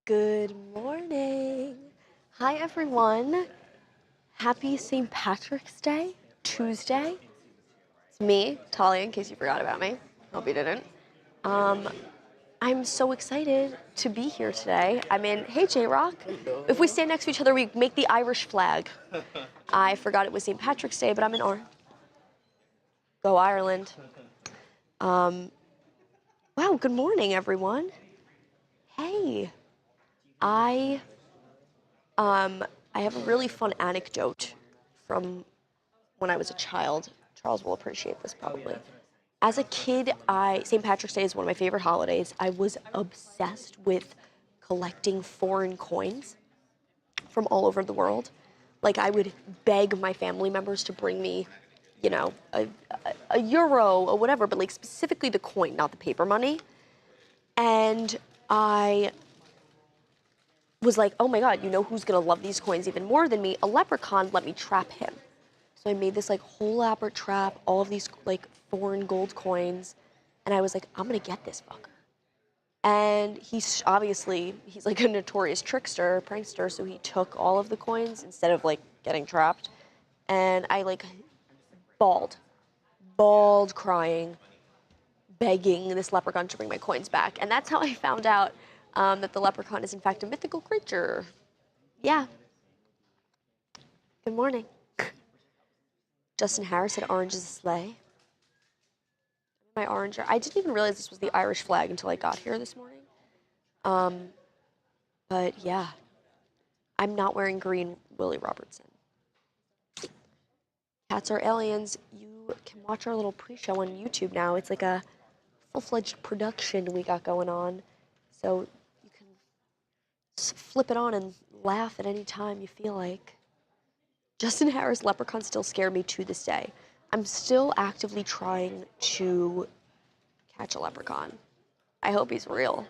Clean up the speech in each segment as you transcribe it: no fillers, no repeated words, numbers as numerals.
Good morning. Hi, everyone. Happy St. Patrick's Day, Tuesday. It's me, Talia, in case you forgot about me. Hope you didn't. I'm so excited to be here today. I'm in, hey, J-Rock. If we stand next to each other, we make the Irish flag. I forgot it was St. Patrick's Day, but I'm in orange. Go Ireland. Wow, good morning, everyone. Hey. I have a really fun anecdote from when I was a child. Charles will appreciate this probably. As a kid, St. Patrick's Day is one of my favorite holidays. I was obsessed with collecting foreign coins from all over the world. Like, I would beg my family members to bring me, you know, a euro or whatever, but like specifically the coin, not the paper money. And I was like, oh my God, you know who's gonna love these coins even more than me? A leprechaun. Let me trap him. So I made this like whole elaborate trap, all of these like foreign gold coins, and I was like, I'm gonna get this fucker. And he's like a notorious trickster, prankster, so he took all of the coins instead of like getting trapped. And I like bawled crying, begging this leprechaun to bring my coins back. And that's how I found out that the leprechaun is in fact a mythical creature. Yeah. Good morning. Justin Harris said orange is a sleigh. My orange, I didn't even realize this was the Irish flag until I got here this morning. But yeah, I'm not wearing green, Willie Robertson. Cats are aliens. You can watch our little pre-show on YouTube now. It's like a full-fledged production we got going on. So you can flip it on and laugh at any time you feel like. Justin Harris leprechaun still scare me to this day. I'm still actively trying to catch a leprechaun. I hope he's real.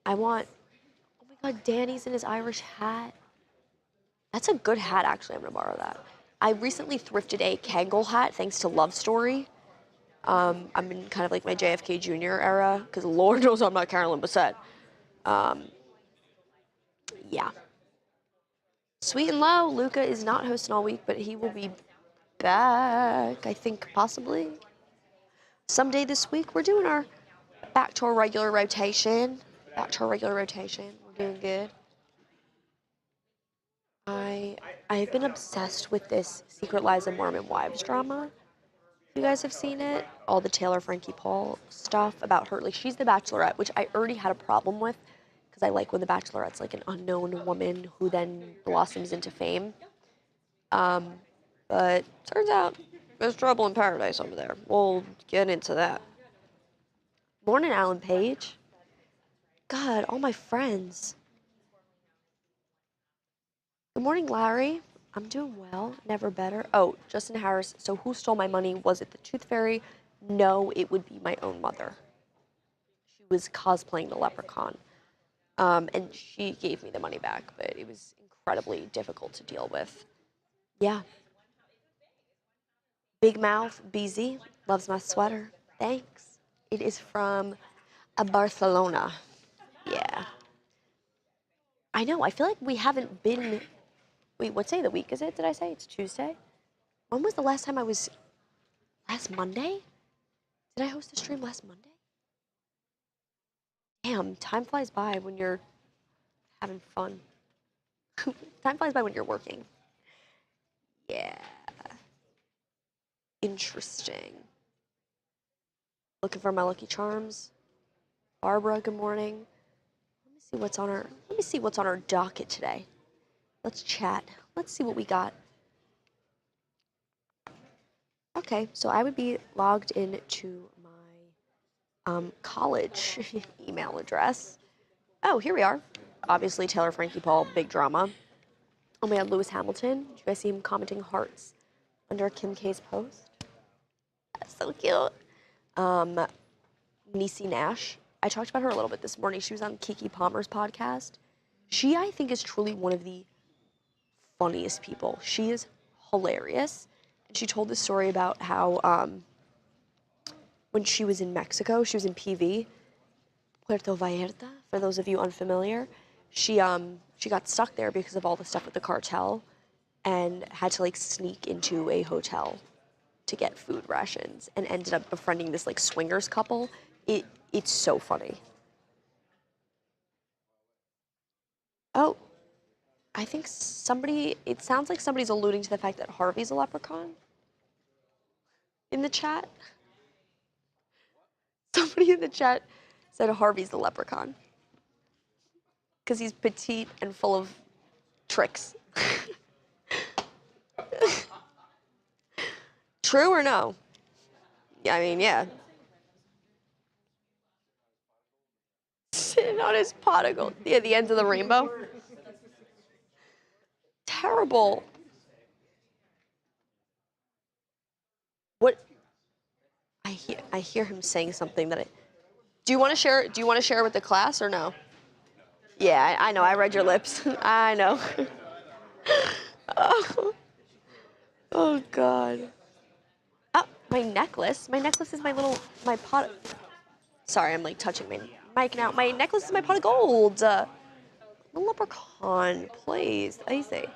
Oh my God, Danny's in his Irish hat. That's a good hat, actually. I'm gonna borrow that. I recently thrifted a Kangol hat thanks to Love Story. I'm in kind of like my JFK Jr. era, because Lord knows I'm not Carolyn Bessette. Yeah. Sweet and low, Luca is not hosting all week, but he will be back, I think, possibly. Someday this week, we're doing our back to our regular rotation. We're doing good. I've been obsessed with this Secret Lives of Mormon Wives drama. You guys have seen it? All the Taylor Frankie Paul stuff about her. Like, she's the Bachelorette, which I already had a problem with, because I like when the Bachelorette's like an unknown woman who then blossoms into fame. But turns out there's trouble in paradise over there. We'll get into that. Morning, Alan Page. God, all my friends. Good morning, Larry. I'm doing well, never better. Oh, Justin Harris, so who stole my money? Was it the Tooth Fairy? No, it would be my own mother. She was cosplaying the leprechaun. And she gave me the money back, but it was incredibly difficult to deal with. Yeah. Big Mouth, BZ, loves my sweater. Thanks. It is from Barcelona. Yeah. I know, I feel like we haven't been... Wait, what day of the week is it? Did I say it's Tuesday? When was the last time I was... Last Monday? Did I host a stream last Monday? Damn, time flies by when you're having fun. Time flies by when you're working. Yeah. Interesting. Looking for my Lucky Charms. Barbara, good morning. Let me see what's on our docket today. Let's chat. Let's see what we got. Okay, so I would be logged into my college email address. Oh, here we are. Obviously, Taylor Frankie Paul, big drama. Oh my God, Lewis Hamilton. Did you guys see him commenting hearts under Kim K's post? That's so cute. Niecy Nash. I talked about her a little bit this morning. She was on Keke Palmer's podcast. She, I think, is truly one of the funniest people. She is hilarious. And she told this story about how when she was in Mexico, she was in PV, Puerto Vallarta, for those of you unfamiliar. she got stuck there because of all the stuff with the cartel, and had to like sneak into a hotel to get food rations, and ended up befriending this like swingers couple. It's so funny. Oh, I think it sounds like somebody's alluding to the fact that Harvey's a leprechaun in the chat. Somebody in the chat said Harvey's the leprechaun because he's petite and full of tricks. True or no? Yeah, I mean, yeah. Sitting on his pot of gold. Yeah, the ends of the rainbow. Terrible. What? I hear him saying something that Do you want to share? Do you want to share with the class or no? Yeah, I know. I read your lips. I know. Oh God. Oh, my necklace. My necklace is my pot. Sorry, I'm like touching my mic now. My necklace is my pot of gold. The leprechaun, please. Easy.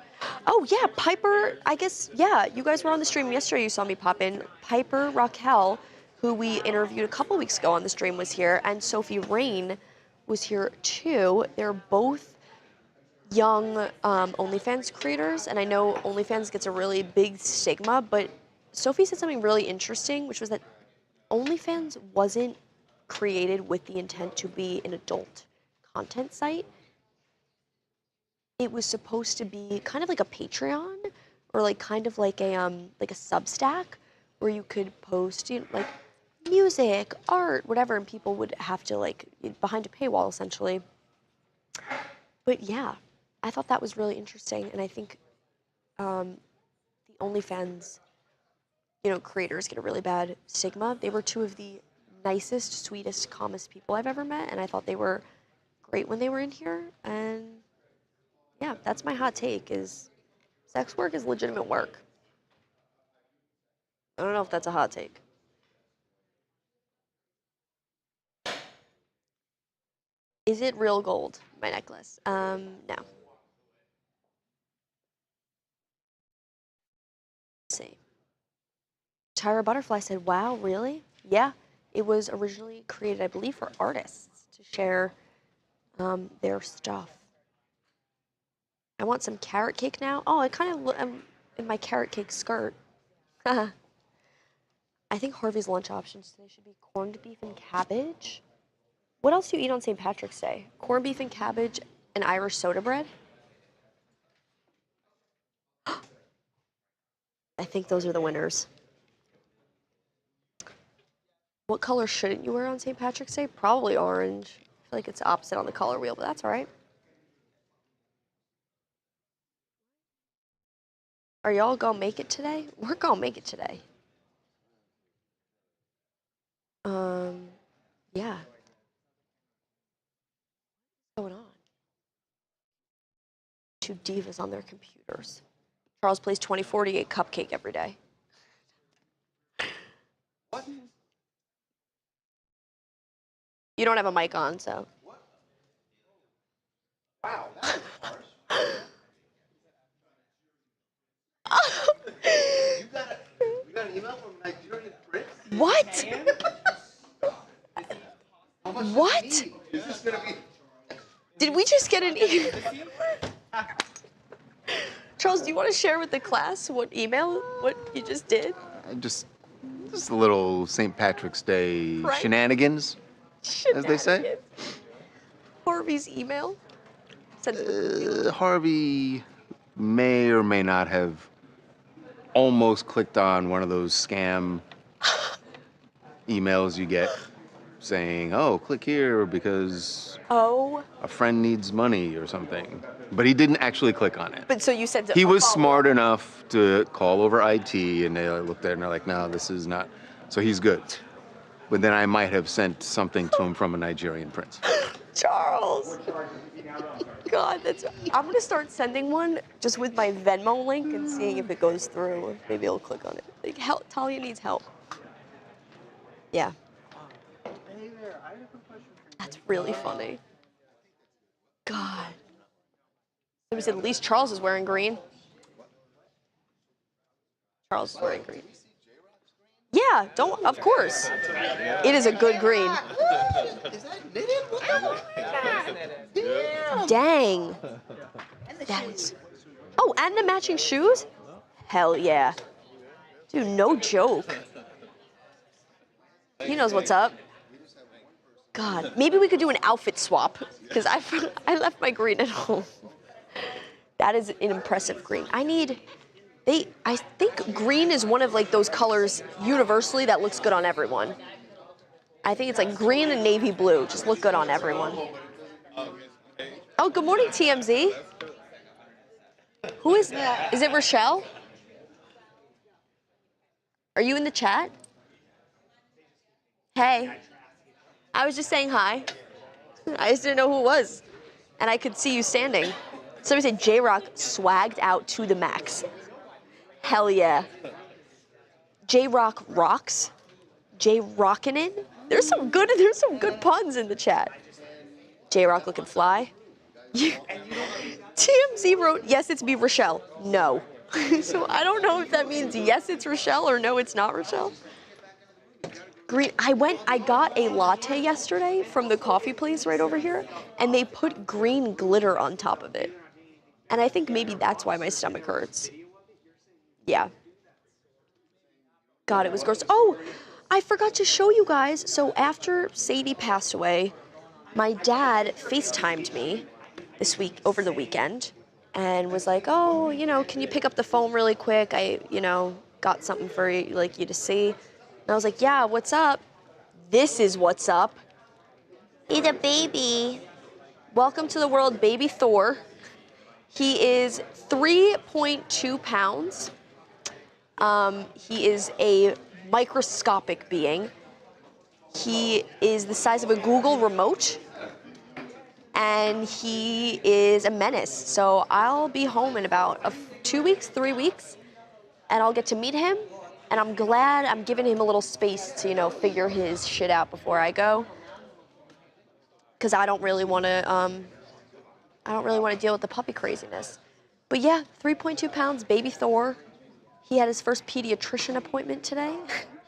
Oh yeah, Piper. I guess yeah. You guys were on the stream yesterday. You saw me pop in. Piper Raquel, who we interviewed a couple weeks ago on the stream, was here, and Sophie Rain was here too. They're both young OnlyFans creators, and I know OnlyFans gets a really big stigma, but Sophie said something really interesting, which was that OnlyFans wasn't created with the intent to be an adult content site. It was supposed to be kind of like a Patreon, or like kind of like a Substack, where you could post like music, art, whatever, and people would have to like behind a paywall essentially. But yeah, I thought that was really interesting, and I think the OnlyFans, creators get a really bad stigma. They were two of the nicest, sweetest, calmest people I've ever met, and I thought they were great when they were in here. And yeah, that's my hot take: is sex work is legitimate work. I don't know if that's a hot take. Is it real gold? My necklace? No. Let's see. Tyra Butterfly said, "Wow, really? Yeah, it was originally created, I believe, for artists to share their stuff." I want some carrot cake now. Oh, I kind of am in my carrot cake skirt. I think Harvey's lunch options today should be corned beef and cabbage. What else do you eat on St. Patrick's Day? Corned beef and cabbage and Irish soda bread? I think those are the winners. What color shouldn't you wear on St. Patrick's Day? Probably orange. I feel like it's opposite on the color wheel, but that's all right. Are y'all gonna make it today? We're gonna make it today. Yeah. What's going on? Two divas on their computers. Charles plays 2048 Cupcake every day. What? You don't have a mic on, so. What? Wow, that was harsh. You got an email from Nigerian Prince? What? What? Is this gonna be? Did we just get an email? Charles, do you want to share with the class what you just did? Just a little St. Patrick's Day shenanigans, as they say. Harvey's email? Harvey may or may not have almost clicked on one of those scam emails you get saying, oh, click here because a friend needs money or something. But he didn't actually click on it. But so you said he was smart enough to call over IT, and they looked at it and they're like, no, this is not. So he's good. But then I might have sent something to him from a Nigerian prince. Charles. God, I'm gonna start sending one just with my Venmo link and seeing if it goes through. Maybe he'll click on it. Like, help, Talia needs help. Yeah. That's really funny. God. Somebody said at least Charles is wearing green. Charles is wearing green. Yeah, don't, of course. It is a good green. Dang. That is. Oh, and the matching shoes? Hell yeah. Dude, no joke. He knows what's up. God, maybe we could do an outfit swap, because I left my green at home. That is an impressive green. I think green is one of like those colors universally that looks good on everyone. I think it's like green and navy blue just look good on everyone. Oh, good morning, TMZ. Who is that? Is it Rochelle? Are you in the chat? Hey. I was just saying hi. I just didn't know who it was. And I could see you standing. Somebody said J-Rock swagged out to the max. Hell yeah. J-Rock rocks. J-Rockin'? There's some good puns in the chat. J-Rock looking fly. TMZ wrote, yes, it's me, Rochelle. No. So I don't know if that means yes, it's Rochelle or no, it's not Rochelle. Green. I got a latte yesterday from the coffee place right over here, and they put green glitter on top of it. And I think maybe that's why my stomach hurts. Yeah. God, it was gross. Oh, I forgot to show you guys. So after Sadie passed away, my dad FaceTimed me this week, over the weekend, and was like, oh, can you pick up the phone really quick? I, got something for you, like you to see. And I was like, yeah, what's up? This is what's up. He's a baby. Welcome to the world, baby Thor. He is 3.2 pounds. He is a microscopic being. He is the size of a Google remote. And he is a menace. So I'll be home in about 2 weeks, 3 weeks, and I'll get to meet him. And I'm glad I'm giving him a little space to, figure his shit out before I go. Because I don't really want to deal with the puppy craziness. But yeah, 3.2 pounds, baby Thor. He had his first pediatrician appointment today.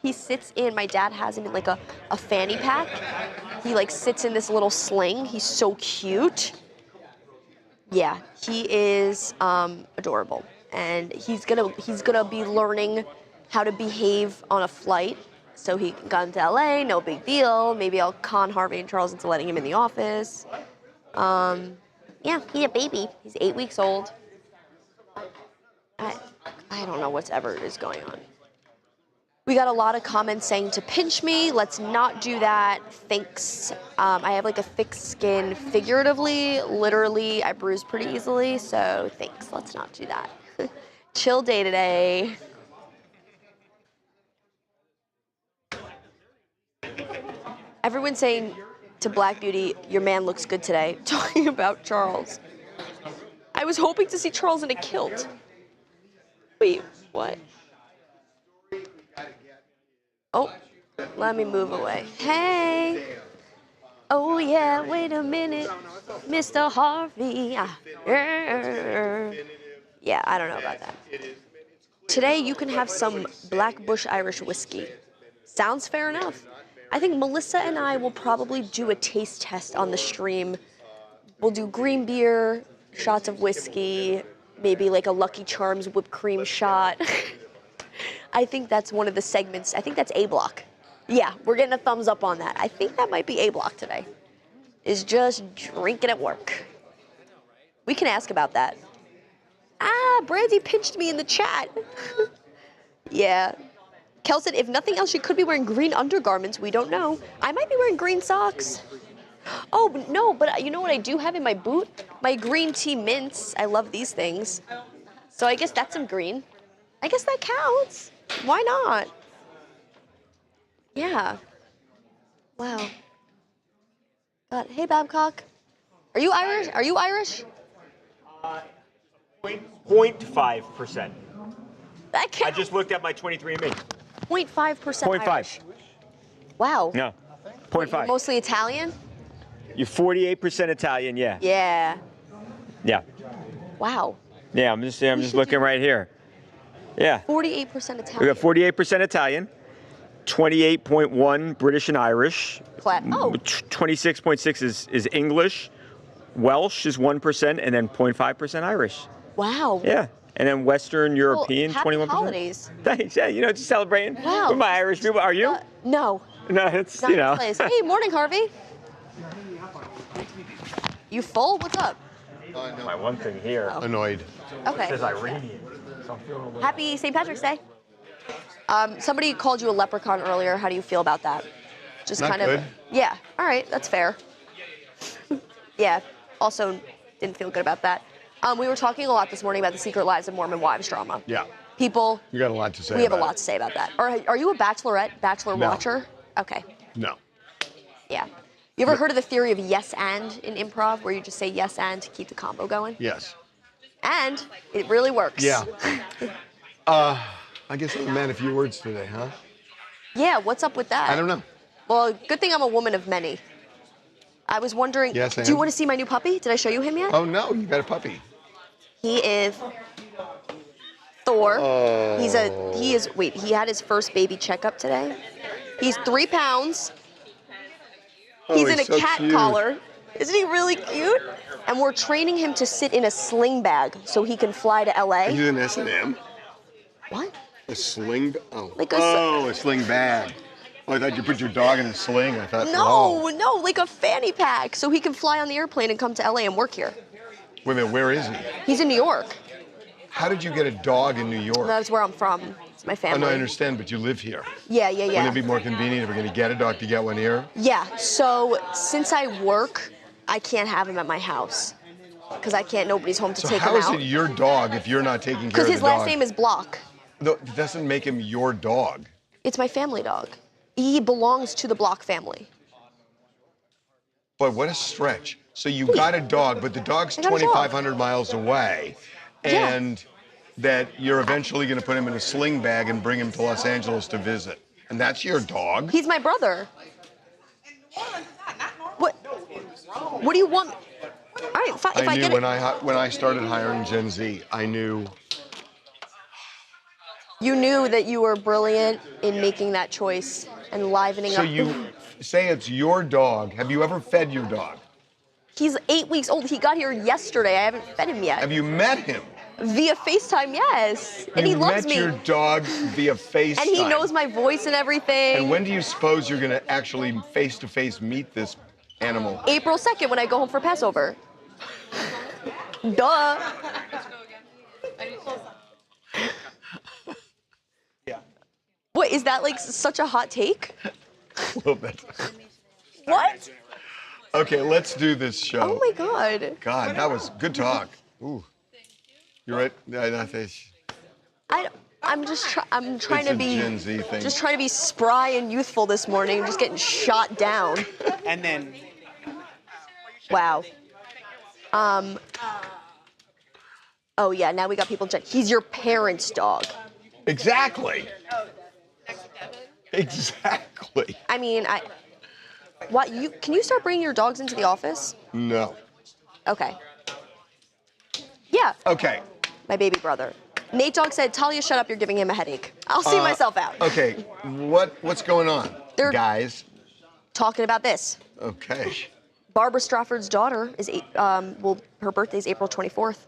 He sits in, my dad has him in like a fanny pack. He like sits in this little sling. He's so cute. Yeah, he is adorable. And he's gonna be learning how to behave on a flight. So he got into LA, no big deal. Maybe I'll con Harvey and Charles into letting him in the office. Yeah, he's a baby. He's 8 weeks old. I don't know whatever is going on. We got a lot of comments saying to pinch me. Let's not do that. Thanks. I have like a thick skin figuratively. Literally, I bruise pretty easily. So thanks. Let's not do that. Chill day today. Everyone's saying to Black Beauty, your man looks good today. Talking about Charles. I was hoping to see Charles in a kilt. Wait, what? Oh, let me move away. Hey. Oh yeah, wait a minute, Mr. Harvey. Yeah, I don't know about that. Today you can have some Black Bush Irish whiskey. Sounds fair enough. I think Melissa and I will probably do a taste test on the stream. We'll do green beer, shots of whiskey, maybe like a Lucky Charms whipped cream shot. I think that's one of the segments. I think that's A block. Yeah, we're getting a thumbs up on that. I think that might be A block today. Is just drinking at work. We can ask about that. Brandy pinched me in the chat. Yeah. Kel said, if nothing else, she could be wearing green undergarments. We don't know. I might be wearing green socks. Oh, no, but you know what I do have in my boot? My green tea mints. I love these things. So I guess that's some green. I guess that counts. Why not? Yeah. Wow. God. Hey, Babcock. Are you Irish? Are you Irish? 0.5%. That counts. I just looked at my 23andMe. 0.5% Irish. Wow. No. 0.5. You're mostly Italian? You're 48% Italian, yeah. Yeah. Yeah. Wow. Yeah, I'm just looking right here. Yeah. 48% Italian. We got 48% Italian, 28.1 British and Irish. Flat. Oh. 26.6 is English. Welsh is 1%, and then 0.5% Irish. Wow. Yeah. And then Western European, happy 21%. holidays. Thanks. Yeah, just celebrating Wow. with my Irish people. Are you? No. No, it's, Not my place. Hey, morning, Harvey. You full? What's up? My one thing here. Oh. Annoyed. Okay. It says Iranian. Happy St. Patrick's Day. Somebody called you a leprechaun earlier. How do you feel about that? Just Not kind good. of. Yeah. All right. That's fair. Yeah. Also, didn't feel good about that. We were talking a lot this morning about the Secret Lives of Mormon Wives drama. Yeah. People. You got a lot to say. We have a lot to say about that. Are you a Bachelor No. watcher? Okay. No. Yeah. You ever heard of the theory of yes and in improv, where you just say yes and to keep the combo going? Yes. And it really works. Yeah. I guess I meant a few words today, huh? Yeah, what's up with that? I don't know. Well, good thing I'm a woman of many. I was wondering, Yes, do you want to see my new puppy? Did I show you him yet? Oh no, you got a puppy. He is Thor. Oh. He had his first baby checkup today. He's 3 pounds. He's in a so cat cute. collar. Isn't he really cute? And we're training him to sit in a sling bag so he can fly to LA. He's an S&M. What? A sling? Oh. Like a sling bag. Oh, I thought you put your dog in a sling. I thought. No, like a fanny pack so he can fly on the airplane and come to LA and work here. Wait a minute, where is he? He's in New York. How did you get a dog in New York? That's where I'm from. It's my Oh, family. no, I understand, but you live here. Yeah. Wouldn't it be more convenient if we're going to get a dog to get one here? Yeah, so since I work, I can't have him at my house because nobody's home to So take how him is out. it your dog if you're not taking care Because of the his dog? last name is Block. No, it doesn't make him your dog. It's my family dog. He belongs to the Block family. But what a stretch. So you got a dog, but the dog's I got a dog. 2,500 miles away, Yeah. and that you're eventually going to put him in a sling bag and bring him to Los Angeles to visit. And that's your dog? He's my brother. What? What do you want? All right, fine. If I I knew get when it, when I started hiring Gen Z, I knew. you knew that you were brilliant in making that choice and livening So up. you say it's your dog. Have you ever fed your dog? He's 8 weeks old. He got here yesterday. I haven't fed him yet. Have you met him? Via FaceTime, yes. And he loves me. You met your dog via FaceTime. And he knows my voice and everything. And when do you suppose you're going to actually face-to-face meet this animal? April 2nd when I go home for Passover. Duh. Yeah. What, is that like such a hot take? Well, that's... What? Okay, let's do this show. Oh my God. God, that was good talk. Ooh. You're right. I'm trying It's to a be Gen Z thing. just trying to be spry and youthful this morning. I'm just getting shot down. And then Wow. Oh yeah, now we got people. He's your parents' dog. Exactly. Exactly. I mean, what can you start bringing your dogs into the office? No. Okay. Yeah. Okay. My baby brother. Nate Dogg said, Talia, shut up, you're giving him a headache. I'll see myself out. Okay. What's going on, They're- guys? Talking about this. Okay. Barbara Stratford's daughter is, her birthday's April 24th.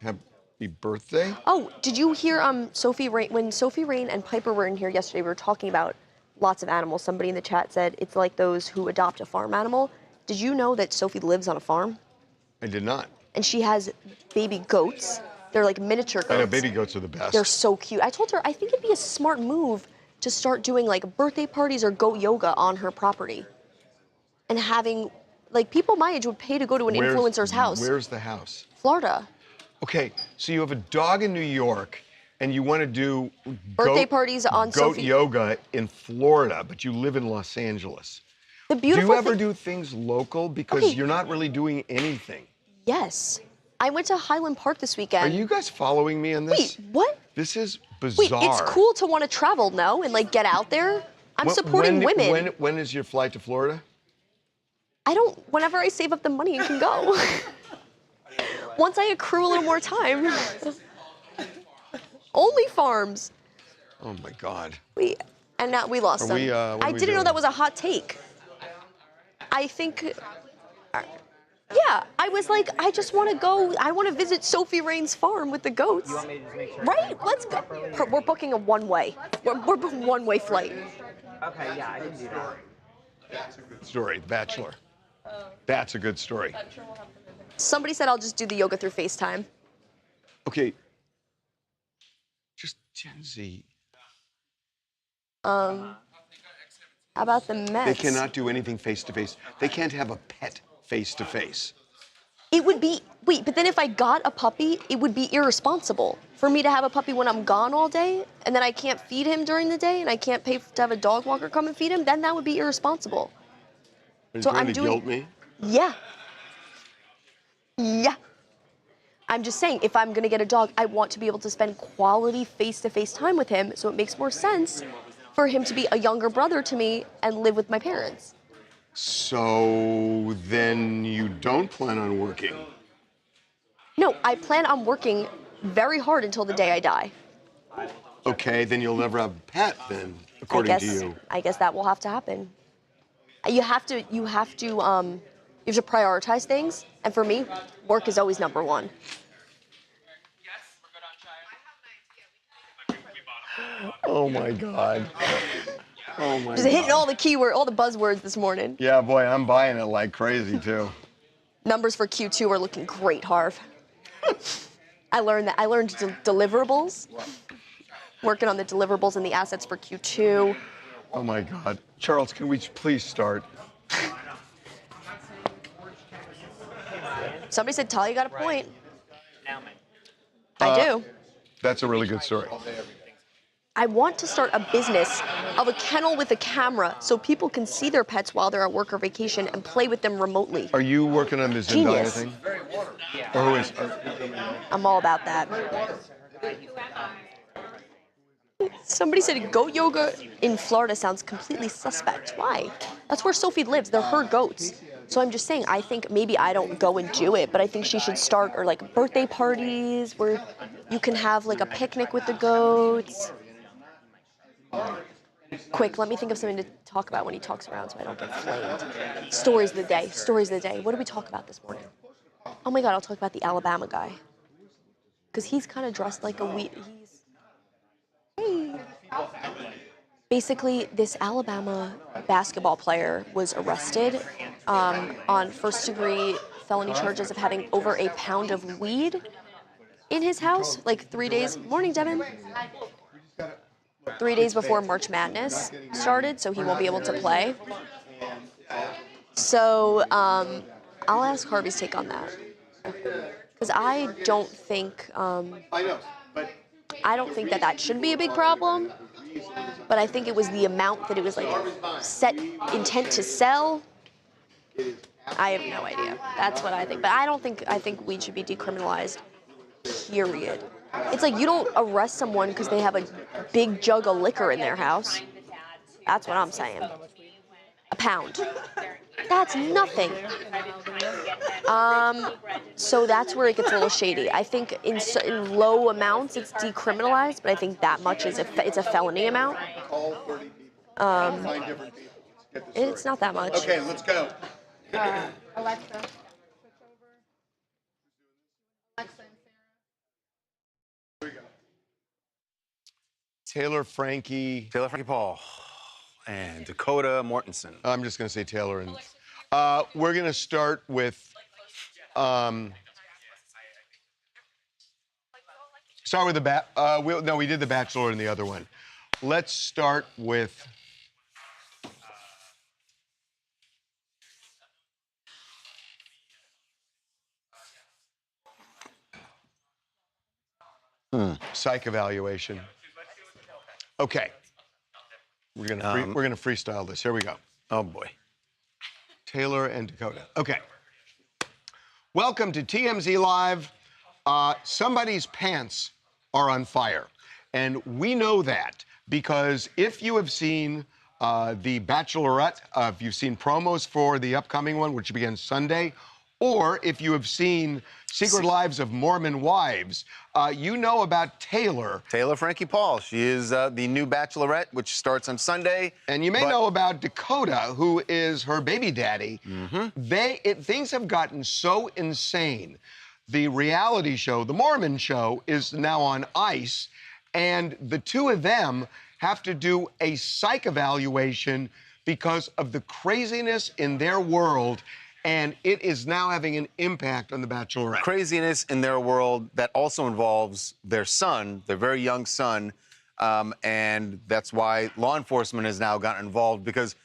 Happy birthday. Oh, did you hear when Sophie Rain and Piper were in here yesterday, we were talking about lots of animals. Somebody in the chat said it's like those who adopt a farm animal. Did you know that Sophie lives on a farm? I did not. And she has baby goats. They're like miniature goats. I know baby goats are the best. They're so cute. I told her I think it'd be a smart move to start doing like birthday parties or goat yoga on her property. And having, like, people my age would pay to go to an influencer's house. Where's the house? Florida. Okay, so you have a dog in New York, and you want to do Birthday parties on goat Sophie. yoga in Florida, but you live in Los Angeles. The Do beautiful you ever thing- do things local? Because Okay. you're not really doing anything. Yes. I went to Highland Park this Are weekend. you guys following me on this? Wait, what? This is Wait, bizarre. it's cool to want to travel, no? And like get out there? I'm supporting women. When is your flight to Florida? Whenever I save up the money and can go. Once I accrue a little more time. Only farms. Oh my God. And now we lost them. I didn't know that was a hot take. I think, yeah, I was like, I just want to go. I want to visit Sophie Rain's farm with the goats. You want me to just make sure? Right? Let's go. We're booking a one-way. We're booking one-way flight. Okay, yeah, I can do that. That's a good story, The Bachelor. That's a good story. Somebody said I'll just do the yoga through FaceTime. Okay. Just Gen Z. How about the Mets? They cannot do anything face-to-face. They can't have a pet face-to-face. It would be, wait, but then if I got a puppy, it would be irresponsible for me to have a puppy when I'm gone all day, and then I can't feed him during the day, and I can't pay to have a dog walker come and feed him, then that would be irresponsible. Are you So trying I'm to doing- guilt me? Yeah. Yeah. I'm just saying, if I'm gonna get a dog, I want to be able to spend quality face-to-face time with him, so it makes more sense for him to be a younger brother to me and live with my parents. So then you don't plan on working? No, I plan on working very hard until the day I die. Okay, then you'll never have a pet then, according to you. I guess that will have to happen. You have to prioritize things, and for me, work is always number one. Oh my God. Oh my Just God. hitting all the buzzwords this morning. Yeah, boy, I'm buying it like crazy too. Numbers for Q2 are looking great, Harv. I learned deliverables. Working on the deliverables and the assets for Q2. Oh my God. Charles, can we please start? Somebody said Talia got a point. I do. That's a really good story. I want to start a business of a kennel with a camera so people can see their pets while they're at work or vacation and play with them remotely. Are you working on the Zendaya Genius. thing? Or who is? I'm all about that. Somebody said goat yoga in Florida sounds completely suspect. Why? That's where Sophie lives. They're her goats. So I'm just saying, I think maybe I don't go and do it, but I think she should start, or like birthday parties where you can have like a picnic with the goats. Quick, let me think of something to talk about when he talks around so I don't get flamed. Stories of the day, stories of the day. What did we talk about this morning? Oh my God, I'll talk about the Alabama guy. Because he's kind of dressed like hey. Basically, this Alabama basketball player was arrested on first-degree felony charges of having over a pound of weed in his house, like 3 days. Morning, Devin. 3 days before March Madness started, so he won't be able to play. So I'll ask Harvey's take on that, because I don't think that should be a big problem. But I think it was the amount that it was like set intent to sell. I have no idea. That's what I think. But I think weed should be decriminalized, period. It's like you don't arrest someone because they have a big jug of liquor in their house. That's what I'm saying. A pound. That's nothing. So that's where it gets a little shady. I think in low amounts it's decriminalized, but I think that much it's a felony amount. It's not that much. Okay, let's go. Alexa, switch over. Alexa and Sarah. Here we go. Taylor Frankie. Paul and Dakota Mortensen. I'm just going to say Taylor. And we're going to start with. Start with the we did the Bachelor and the other one. Let's start with. Psych evaluation. Okay. We're gonna freestyle this. Here we go. Oh boy. Taylor and Dakota. Okay. Welcome to TMZ Live. Somebody's pants are on fire. And we know that because if you have seen the Bachelorette, if you've seen promos for the upcoming one, which begins Sunday, or if you have seen Secret Lives of Mormon Wives, you know about Taylor. Taylor Frankie Paul. She is the new Bachelorette, which starts on Sunday. And you may know about Dakota, who is her baby daddy. Things have gotten so insane. The reality show, the Mormon show, is now on ice, and the two of them have to do a psych evaluation because of the craziness in their world, and it is now having an impact on the Bachelorette. Craziness in their world that also involves their son, their very young son, and that's why law enforcement has now gotten involved, because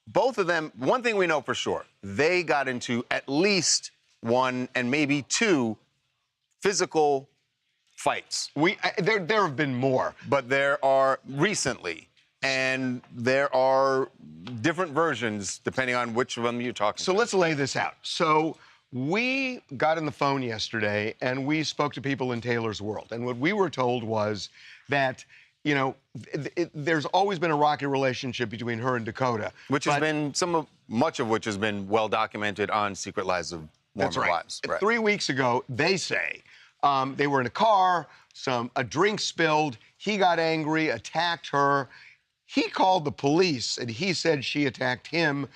both of them, one thing we know for sure, they got into at least one and maybe two physical fights. There have been more. But there are recently, and there are different versions depending on which of them you're talking So about. let's lay this out. So we got on the phone yesterday and we spoke to people in Taylor's world. And what we were told was that, you know, there's always been a rocky relationship between her and Dakota. Which has been, much of which has been well documented on Secret Lives of Mormon Wives. Right. 3 weeks ago, they say, they were in a car, a drink spilled, he got angry, attacked her. He called the police, and he said she attacked him.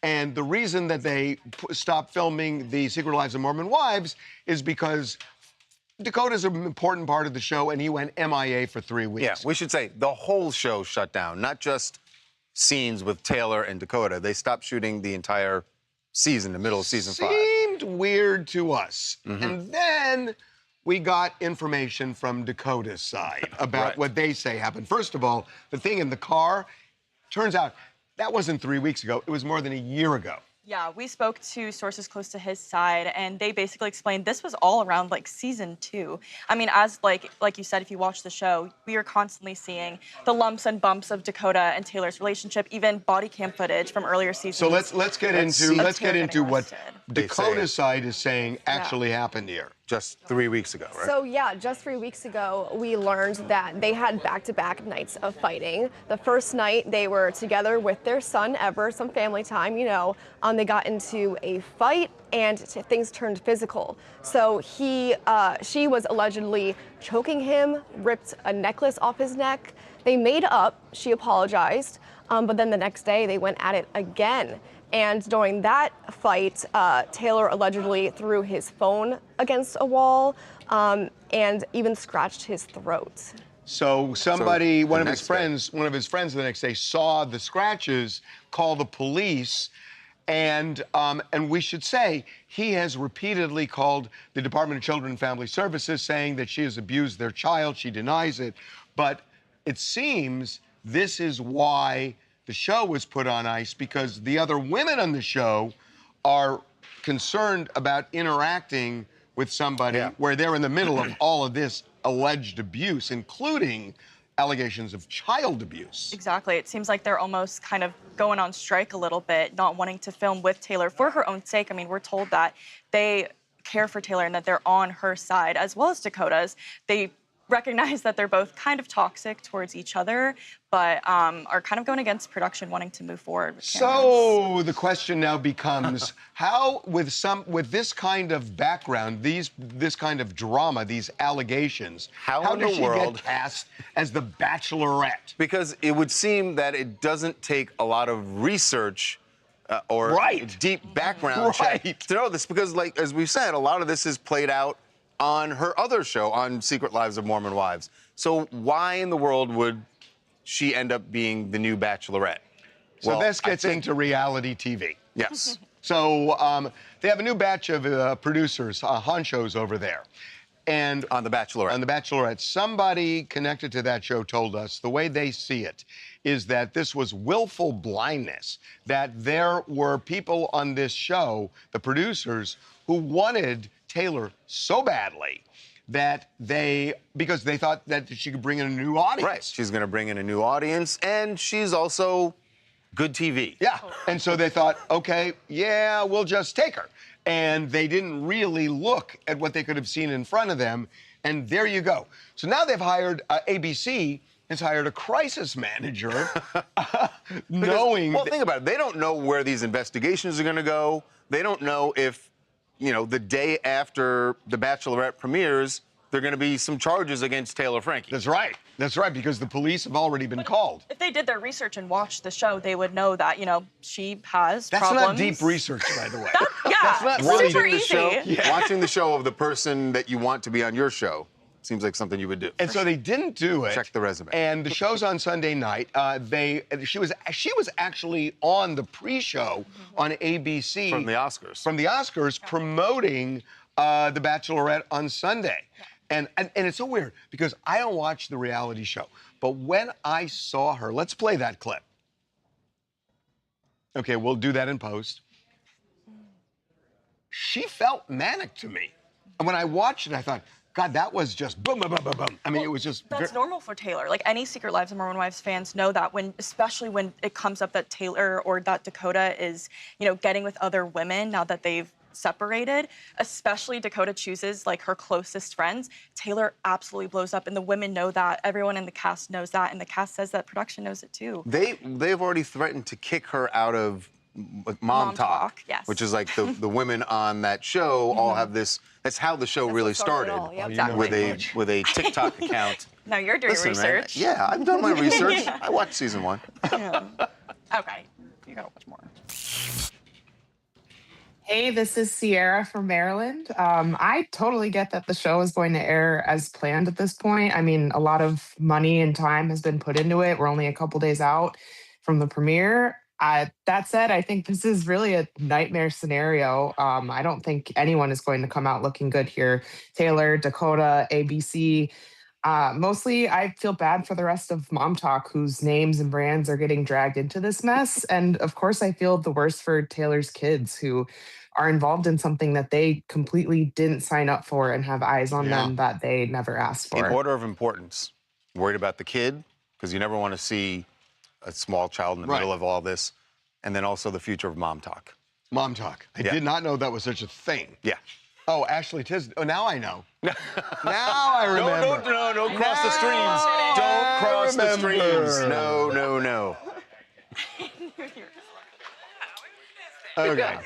And the reason that they stopped filming the Secret Lives of Mormon Wives is because Dakota's an important part of the show, and he went MIA for 3 weeks. Yeah, we should say the whole show shut down, not just scenes with Taylor and Dakota. They stopped shooting the entire season, the middle of season 5. Seemed weird to us. And then we got information from Dakota's side about what they say happened. First of all, the thing in the car, turns out that wasn't 3 weeks ago. It was more than a year ago. Yeah, we spoke to sources close to his side, and they basically explained this was all around like season 2. I mean, as like you said, if you watch the show, we are constantly seeing the lumps and bumps of Dakota and Taylor's relationship, even body cam footage from earlier seasons. So let's get into what arrested. Dakota's side is saying actually happened here. Just 3 weeks ago, right? So yeah, just 3 weeks ago, we learned that they had back-to-back nights of fighting. The first night, they were together with their son, Ever, some family time, you know. They got into a fight, and things turned physical. So she was allegedly choking him, ripped a necklace off his neck. They made up, she apologized, but then the next day, they went at it again. And during that fight, Taylor allegedly threw his phone against a wall and even scratched his throat. So one of his friends the next day saw the scratches, called the police, and we should say he has repeatedly called the Department of Children and Family Services, saying that she has abused their child. She denies it, but it seems this is why the show was put on ice, because the other women on the show are concerned about interacting with somebody where they're in the middle of all of this alleged abuse, including allegations of child abuse. Exactly. It seems like they're almost kind of going on strike a little bit, not wanting to film with Taylor for her own sake. I mean, we're told that they care for Taylor and that they're on her side, as well as Dakota's. They recognize that they're both kind of toxic towards each other, but are kind of going against production, wanting to move forward with cameras. So the question now becomes, how, with this kind of background, this kind of drama, these allegations, how does she get cast as the Bachelorette? Because it would seem that it doesn't take a lot of research or deep background check to know this, because, like, as we've said, a lot of this is played out on her other show, on Secret Lives of Mormon Wives. So why in the world would she end up being the new Bachelorette? So this gets into reality TV. Yes. So they have a new batch of producers, honchos over there. And on The Bachelorette. On The Bachelorette. Somebody connected to that show told us the way they see it is that this was willful blindness, that there were people on this show, the producers, who wanted Taylor so badly that because they thought that she could bring in a new audience. Right. She's going to bring in a new audience, and she's also good TV. Yeah. And so they thought, okay, yeah, we'll just take her. And they didn't really look at what they could have seen in front of them. And there you go. So now they've hired, ABC has hired a crisis manager, knowing... Well, think about it. They don't know where these investigations are going to go. They don't know if you know, the day after the Bachelorette premieres, there are going to be some charges against Taylor Frankie. That's right. That's right, because the police have already been called. If they did their research and watched the show, they would know that, you know, she has That's problems. not deep research, by the way. Yeah, That's not super really easy. Watching the show of the person that you want to be on your show seems like something you would do. And so they didn't do it. Check the resume. And the show's on Sunday night. She was actually on the pre-show on ABC From the Oscars. From the Oscars, promoting the Bachelorette on Sunday. And it's so weird because I don't watch the reality show, but when I saw her, let's play that clip. Okay, we'll do that in post. She felt manic to me, and when I watched it, I thought, God, that was just boom, boom, boom, boom, boom. I mean, it was just. That's normal for Taylor. Like any Secret Lives of Mormon Wives fans know that especially when it comes up that Taylor or that Dakota is, you know, getting with other women now that they've separated, especially Dakota chooses like her closest friends. Taylor absolutely blows up, and the women know that. Everyone in the cast knows that, and the cast says that production knows it too. They've already threatened to kick her out of Mom Talk, yes. which is like the women on that show all have this. That's how the show really started, Exactly. with a TikTok account. Now you're doing Listen, research. Man, yeah, I've done my research. I watched season 1. Yeah. Okay, you gotta watch more. Hey, this is Sierra from Maryland. I totally get that the show is going to air as planned at this point. I mean, a lot of money and time has been put into it. We're only a couple days out from the premiere. That said, I think this is really a nightmare scenario. I don't think anyone is going to come out looking good here. Taylor, Dakota, ABC. Mostly, I feel bad for the rest of Mom Talk, whose names and brands are getting dragged into this mess. And of course, I feel the worst for Taylor's kids, who are involved in something that they completely didn't sign up for and have eyes on them that they never asked for. In order of importance, worried about the kid, because you never want to see a small child in the middle of all this, and then also the future of Mom Talk. Mom Talk. I did not know that was such a thing. Yeah. Oh, Ashley Tisdale. Oh, now I know. Now I remember. Don't cross the streams. Don't cross the streams. No. Okay.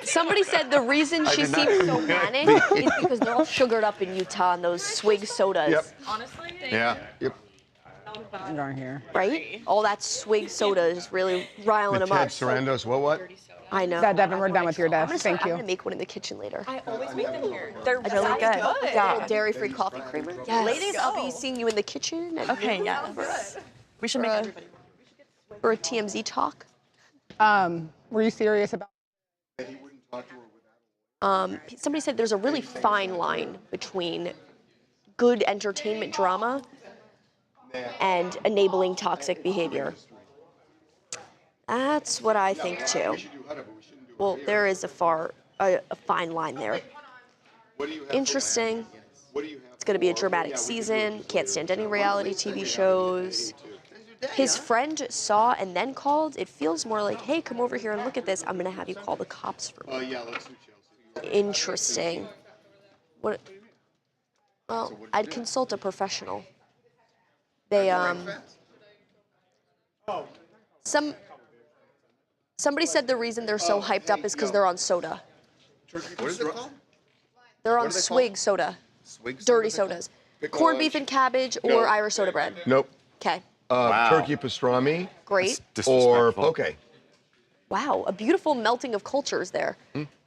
Somebody said the reason she seems so manic is because they're all sugared up in Utah on those swig sodas. Yep. Honestly, Yeah. Yep. I'm going here. Right? All that swig soda is really riling The them Ted up. Sarandos, what? I know. That Devin, we're done with your I'm desk. gonna Thank you. make one in the kitchen later. I always make them here. They're I really really good. good. Yeah. Dairy-free coffee creamer. Yes. Ladies, I'll be seeing you in the kitchen. And Okay, yes. We should make everybody. For a TMZ talk. Were you serious about? Somebody said there's a really fine line between good entertainment drama and enabling toxic behavior. That's what I think too. Well, there is a fine line there. Interesting. It's going to be a dramatic season. Can't stand any reality TV shows. His friend saw and then called. It feels more like, hey, come over here and look at this. I'm going to have you call the cops for me. Yeah, let's do Chelsea. Interesting. What? Well, I'd consult a professional. They somebody said the reason they're so hyped up is because they're on soda. What is it called? They're on swig soda. Swig Dirty sodas. Corned beef and cabbage or Irish soda bread. Nope. Okay. Turkey pastrami Great. or poke. Wow, a beautiful melting of cultures there.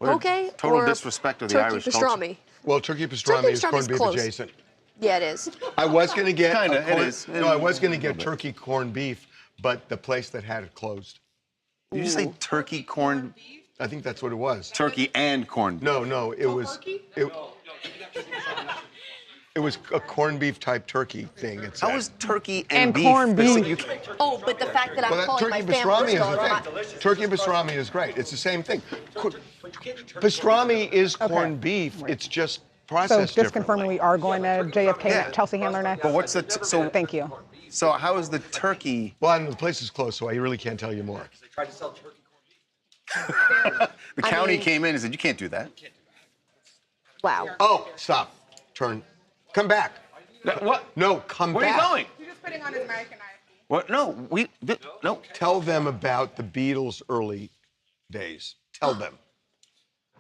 Poke Total or disrespect of the turkey Irish pastrami. culture. Well, turkey pastrami is pastrami's corned beef close. adjacent. Yeah, it is. I was going to get Kinda, it is. No, I was going to get turkey corned beef, but the place that had it closed. Did you say turkey, corn, I think that's what it was. turkey and corn? No, it was it was a corned beef type turkey thing. It said. How is turkey and beef? corned beef. You can't- Oh, but the fact that I'm Well, that calling turkey my pastrami family is the thing. Turkey pastrami is great. It's the same thing. Pastrami is corned beef. It's just So processed just differently. confirming we are going to JFK Yeah. Chelsea Handler next. But what's the Thank you. So how is the turkey? Well, the place is closed, so I really can't tell you more. The county came in and said you can't do that. Wow. Oh, stop. Turn. Come back. What? No, come Where back. are you going? You're just putting on his mic and I. What? No, no. Tell them about the Beatles' early days. Tell them.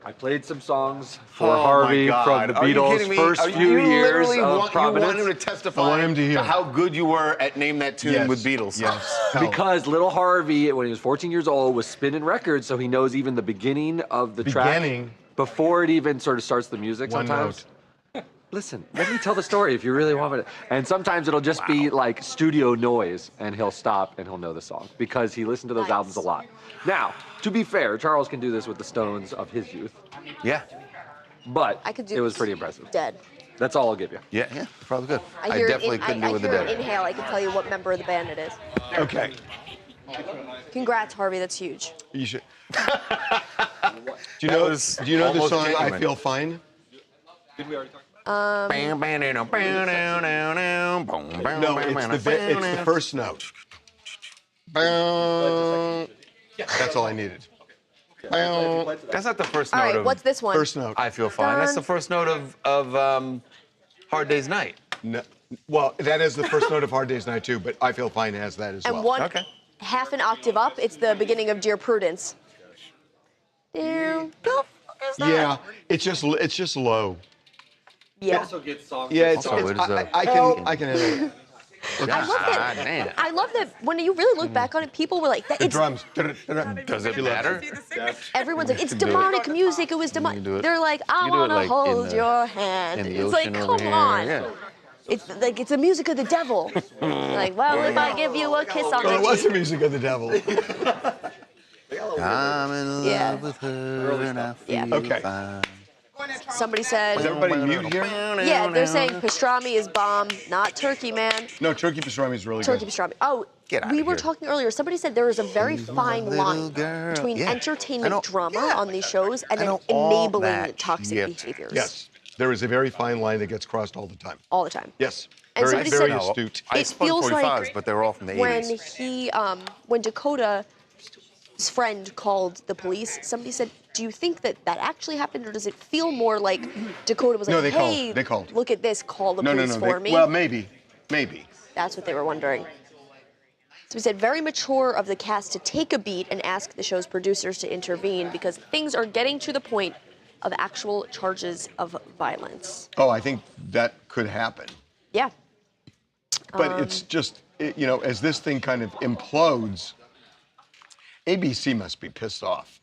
I played some songs for Oh, Harvey my God. from the Are you kidding Beatles' me? first Are few you years literally of want, Providence. You want him to testify I want him to hear. how good you were at Name That Tune Yes. with Beatles. Yes. Because little Harvey, when he was 14 years old, was spinning records, so he knows even the beginning of the Beginning? track before it even sort of starts the music. One Sometimes. Listen, let me tell the story if you really want me to. And sometimes it'll just be like studio noise, and he'll stop and he'll know the song because he listened to those albums a lot. Now, to be fair, Charles can do this with the Stones of his youth, Yeah. but I could do it was this pretty impressive. Dead. That's all I'll give you. Yeah, probably good. I hear definitely it, couldn't do it with the I hear it dead. inhale. I can tell you what member of the band it is. Okay. Congrats, Harvey. That's huge. You should. Do you know the almost song genuine. I Feel Fine? No, No, it's the first note. That's all I needed. That's not the first All note right, of what's this one? First note. I Feel Fine. That's the first note of Hard Day's Night. No, well, that is the first note of Hard Day's Night too, but I Feel Fine has that as And well. one Okay. half an octave up, it's the beginning of Dear Prudence. Dear, the fuck is that? Yeah, it's just low. Yeah. Yeah, I can edit it. I love that. damn. I love that when you really look back on it, people were like, The it's, drums. Does it matter? everyone's like, it's can do it. demonic music. It was demonic. do it. They're like, I You do it want to like in hold the- your hand. in the It's like, ocean over come here, on. yeah. It's like, it's the music of the devil. Like, well, if I give you a kiss on Well, it the was the cheek. music of the devil. I'm in love Yeah. with her and I feel Yeah. Okay. fine. Somebody Is said, everybody mute here? yeah, they're saying pastrami is bomb, not turkey, man. No, turkey pastrami is really Turkey good. pastrami. Oh, Get outta we were here. talking earlier. Somebody said there is a very fine little line girl. between Yeah. entertainment I know. drama Yeah. on these shows and I then know all enabling that toxic shit. behaviors. Yes, there is a very fine line that gets crossed all the time. All the time. Yes, And very, somebody very said- astute. I It spun feels 45s, like but they were all from the When 80s. when Dakota's friend called the police, somebody said, do you think that that actually happened, or does it feel more like Dakota was like, No, they called. hey, They called. look at this, call the No, police for me? Well, maybe. That's what they were wondering. So we said, very mature of the cast to take a beat and ask the show's producers to intervene because things are getting to the point of actual charges of violence. Oh, I think that could happen. Yeah. But it's just, as this thing kind of implodes, ABC must be pissed off.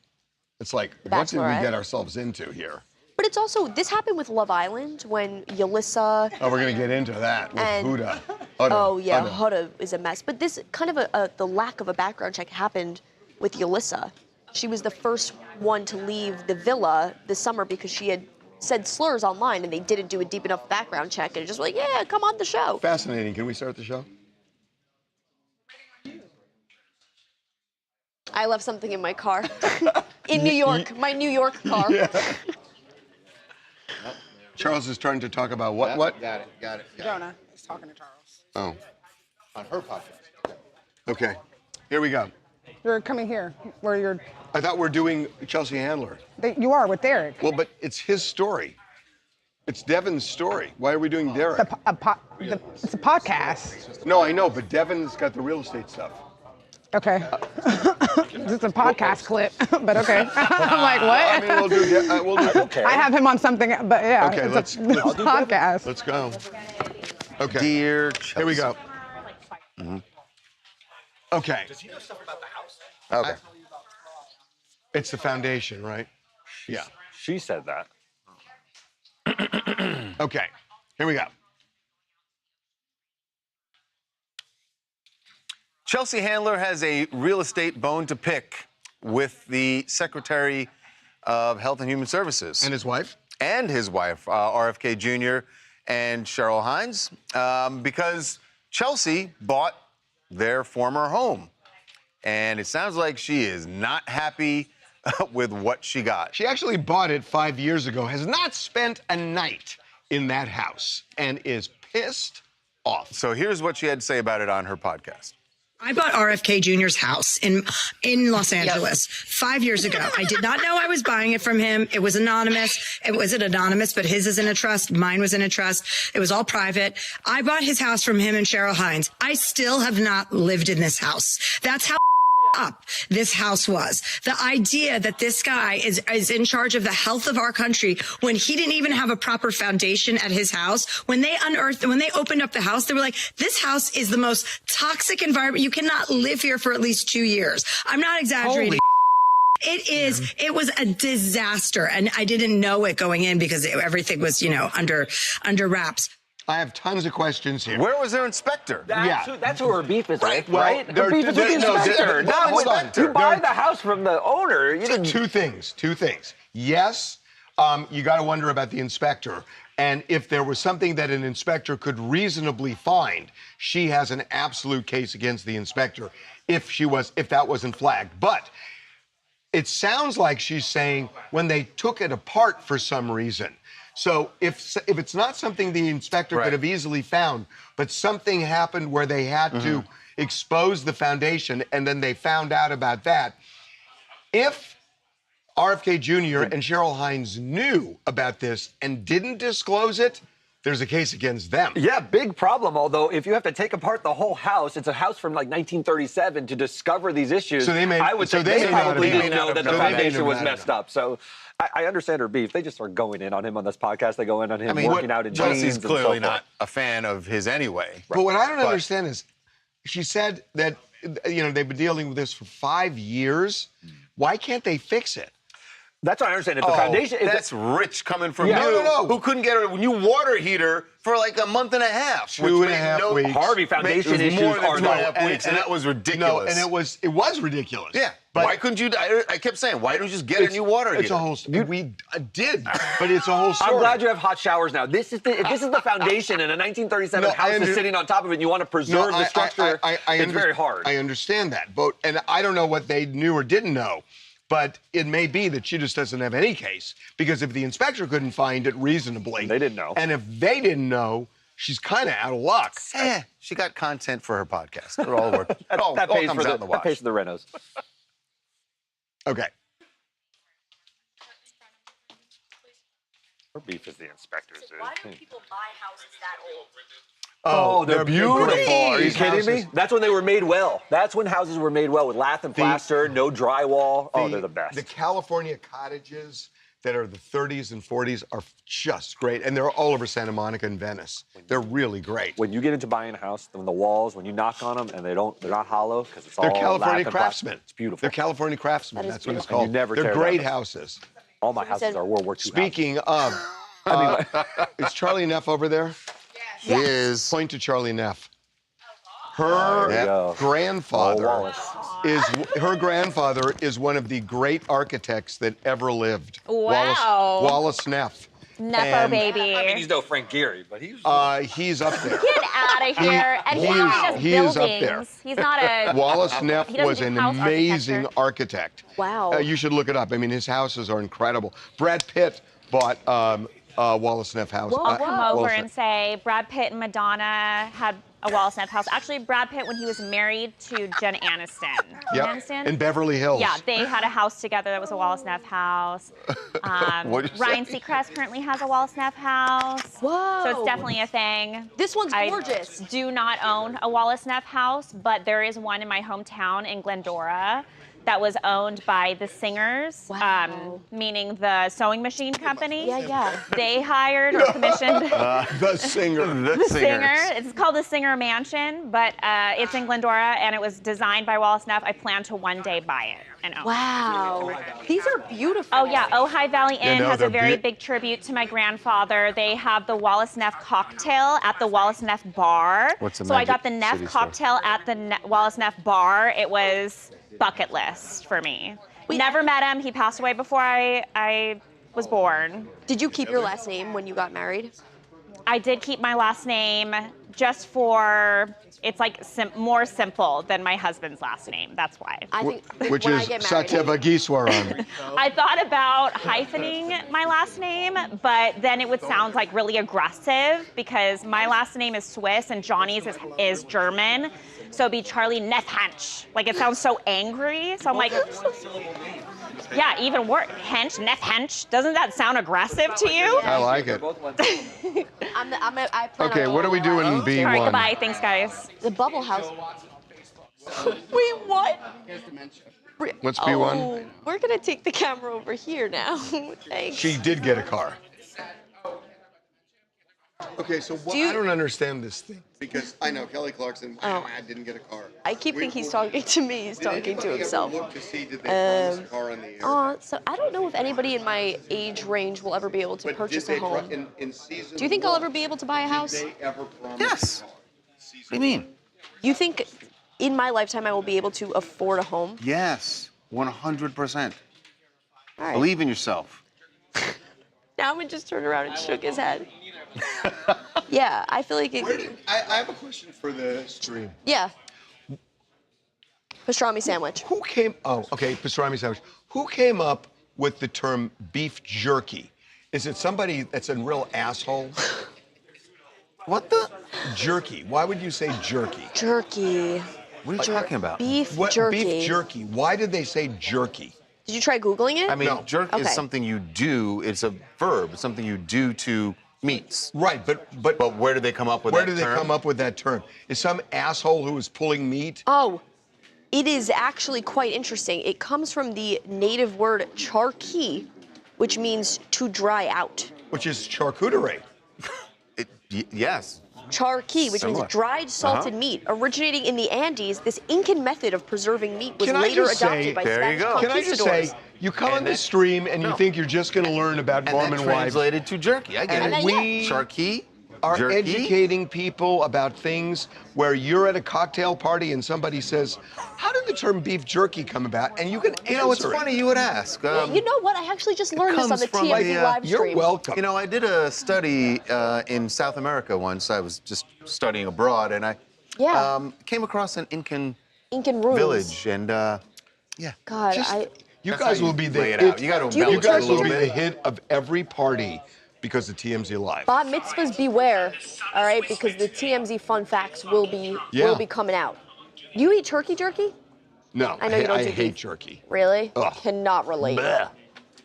It's like, what did we Bachelorette. get ourselves into here? But it's also, this happened with Love Island when Yulissa Oh, we're going to get into that with and Huda. Oh yeah, Huda is a mess. But this kind of the lack of a background check happened with Yulissa. She was the first one to leave the villa this summer because she had said slurs online and they didn't do a deep enough background check and just like, yeah, come on the show. Fascinating. Can we start the show? I left something in my car. In New York, my New York car. Charles is trying to talk about what? Got it. Jonah is talking to Charles. Oh, On her podcast. okay. Here we go. You're coming here where you're. I thought we're doing Chelsea Handler. You are with Derek. Well, but it's his story. It's Devin's story. Why are we doing Derek? It's a podcast. No, I know, but Devin's got the real estate stuff. Okay. It's a podcast clip, but okay. I'm like, what? I mean, we'll do okay. I have him on something, but yeah. Okay, it's let's a podcast. Let's go. Okay. Dear Chelsea. Here we go. Okay. Does he know stuff about the house? Okay. It's the foundation, right? Yeah. She said that. Okay. Here we go. Chelsea Handler has a real estate bone to pick with the Secretary of Health and Human Services. And his wife? And his wife, RFK Jr. and Cheryl Hines, because Chelsea bought their former home. And it sounds like she is not happy with what she got. She actually bought it 5 years ago, has not spent a night in that house, and is pissed off. So here's what she had to say about it on her podcast. I bought RFK Jr.'s house in Los Angeles 5 years ago. I did not know I was buying it from him. It was anonymous. It wasn't anonymous, but his is in a trust. Mine was in a trust. It was all private. I bought his house from him and Cheryl Hines. I still have not lived in this house. That's how up this house was. The idea that this guy is in charge of the health of our country when he didn't even have a proper foundation at his house. When they opened up the house, they were like, this house is the most toxic environment. You cannot live here for at least 2 years. I'm not exaggerating. It was a disaster. And I didn't know it going in because everything was, under wraps. I have tons of questions here. Where was their inspector? That's who her beef is with, Well, right? Her beef is with the inspector. You buy the house from the owner. Two things. Yes, you got to wonder about the inspector. And if there was something that an inspector could reasonably find, she has an absolute case against the inspector if that wasn't flagged. But it sounds like she's saying when they took it apart for some reason. So if it's not something the inspector could have easily found, but something happened where they had to expose the foundation and then they found out about that, if RFK Jr. and Cheryl Hines knew about this and didn't disclose it, there's a case against them. Yeah, big problem. Although if you have to take apart the whole house, it's a house from like 1937 to discover these issues. So they probably didn't know that the foundation was messed up. So I understand her beef. They just are going in on him on this podcast. They go in on him working out in jeans. Chelsea's clearly not a fan of his anyway. But what I don't understand is, she said that they've been dealing with this for 5 years. Why can't they fix it? That's what I understand. If the foundation, that's rich coming from you, No. who couldn't get a new water heater for like a month and a half. 2.5 weeks. Harvey foundation issues more than are 2.5 weeks, and that was ridiculous. No, and it was ridiculous. Yeah. But why couldn't you? I kept saying, why don't you just get a new water heater? It's a whole. We did, but it's a whole story. I'm glad you have hot showers now. This is the foundation, and a 1937 house is sitting on top of it. And you want to preserve the structure. It's very hard. I understand that, and I don't know what they knew or didn't know. But it may be that she just doesn't have any case, because if the inspector couldn't find it reasonably, they didn't know. And if they didn't know, she's kind of out of luck. She got content for her podcast. It all worked. It all pays comes for out in the wash. That pays for the renos. Okay. Her beef is the inspectors. Why do people buy houses that old? Oh, they're beautiful. Are you These kidding me? houses. That's when they were made well. That's when houses were made well, with lath and plaster, no drywall. They're the best. The California cottages that are the 30s and 40s are just great, and they're all over Santa Monica and Venice. They're really great. When you get into buying a house, when the walls, when you knock on them and they're not hollow, because it's all They're California lath and craftsmen. It's beautiful. They're California craftsmen. That's what it's called. You never They're tear great down. houses. All my houses are World War II Speaking of, is Charlie Neff over there? He is. Point to Charlie Neff. Her grandfather is one of the great architects that ever lived. Wow. Wallace Neff. Nepo baby. I mean, he's no Frank Gehry, but he's up there. Get out of here. And he's not just he is buildings. up there. He's not a... Wallace Neff he doesn't was do an house amazing architecture. architect. Wow. You should look it up. I mean, his houses are incredible. Brad Pitt bought Wallace Neff house. I'll come over and say Brad Pitt and Madonna had a Wallace Neff house. Actually, Brad Pitt, when he was married to Jen Aniston. Yep. Aniston? In Beverly Hills. Yeah, they had a house together that was a Wallace Neff house. What'd you Ryan say? Seacrest currently has a Wallace Neff house. Whoa. So it's definitely a thing. This one's gorgeous. I do not own a Wallace Neff house, but there is one in my hometown in Glendora that was owned by the Singers, meaning the sewing machine company. Yeah. They hired or commissioned The singer. the Singer. It's called the Singer Mansion, but it's in Glendora, and it was designed by Wallace Neff. I plan to one day buy it and own it. Wow. These are beautiful. Oh, yeah. Ojai Valley Inn has they're a very big tribute to my grandfather. They have the Wallace Neff cocktail at the Wallace Neff bar. What's the So I got Magic the Neff City store? cocktail at the Wallace Neff bar. It was bucket list for me. Never met him. He passed away before I was born. Did you keep your last name when you got married? I did keep my last name just for, it's like more simple than my husband's last name. That's why. I think Which when is I get married, Satyeva Giswaran. I thought about hyphening my last name, but then it would sound like really aggressive because my last name is Swiss and Johnny's is German. So it'd be Charlie Neffhench. Like it sounds so angry. So I'm like, yeah, even worse. Hench, Neffhench. Doesn't that sound aggressive to you? I like it. I plan Okay, on what are we doing in B1? All right, goodbye. Thanks, guys. The Bubble House. Wait, what? What's B1? Oh, we're gonna take the camera over here now. Thanks. She did get a car. Okay, so I don't understand this thing because I know Kelly Clarkson didn't get a car. I keep thinking he's talking to me. He's talking to himself. Look to see did they promise a car on the air? So I don't know if anybody in my age range will ever be able to purchase a home. Do you think I'll ever be able to buy a house? Yes. What do you mean? You think in my lifetime I will be able to afford a home? Yes, 100%. All right. Believe in yourself. Naaman just turned around and shook his head. Yeah, I feel like it. I have a question for the stream. Yeah. Pastrami sandwich. Who came? Oh, okay, pastrami sandwich. Who came up with the term beef jerky? Is it somebody that's a real asshole? What the? Jerky. Why would you say jerky? Jerky. What are you talking about? Beef jerky. Beef jerky. Why did they say jerky? Did you try Googling it? I mean, No. jerk is something you do. It's a verb. It's something you do to meats. Right, but where did they come up with where that did they term? come up with that term? Is some asshole who was pulling meat? Oh, it is actually quite interesting. It comes from the native word charqui, which means to dry out. Which is charcuterie. Yes. Charqui, which Similar. means dried salted meat. Originating in the Andes, this Incan method of preserving meat was Can I later just adopted say- by There you Spanish go. Can I just conquistadors. say, you come on the stream and you think you're just going to learn about And Mormon that wives. translated to jerky. I get And it. we Charqui, are jerky. educating people about things where you're at a cocktail party and somebody says, how did the term beef jerky come about? And you can answer You know, it's it. funny you would ask. You know what? I actually just learned this on comes the from TMZ live You're stream. welcome. You know, I did a study in South America once. I was just studying abroad, and I came across an Incan ruins. village, and God, You That's guys how will be the lay it hit. out. You got to you You eat guys turkey will be jerky? the hit of every party because of TMZ Live. Bat mitzvahs beware, all right? Because the TMZ fun facts will be coming out. You eat turkey jerky? No, I know you don't I do hate beef. jerky. Really? Ugh. Cannot relate. Bleh.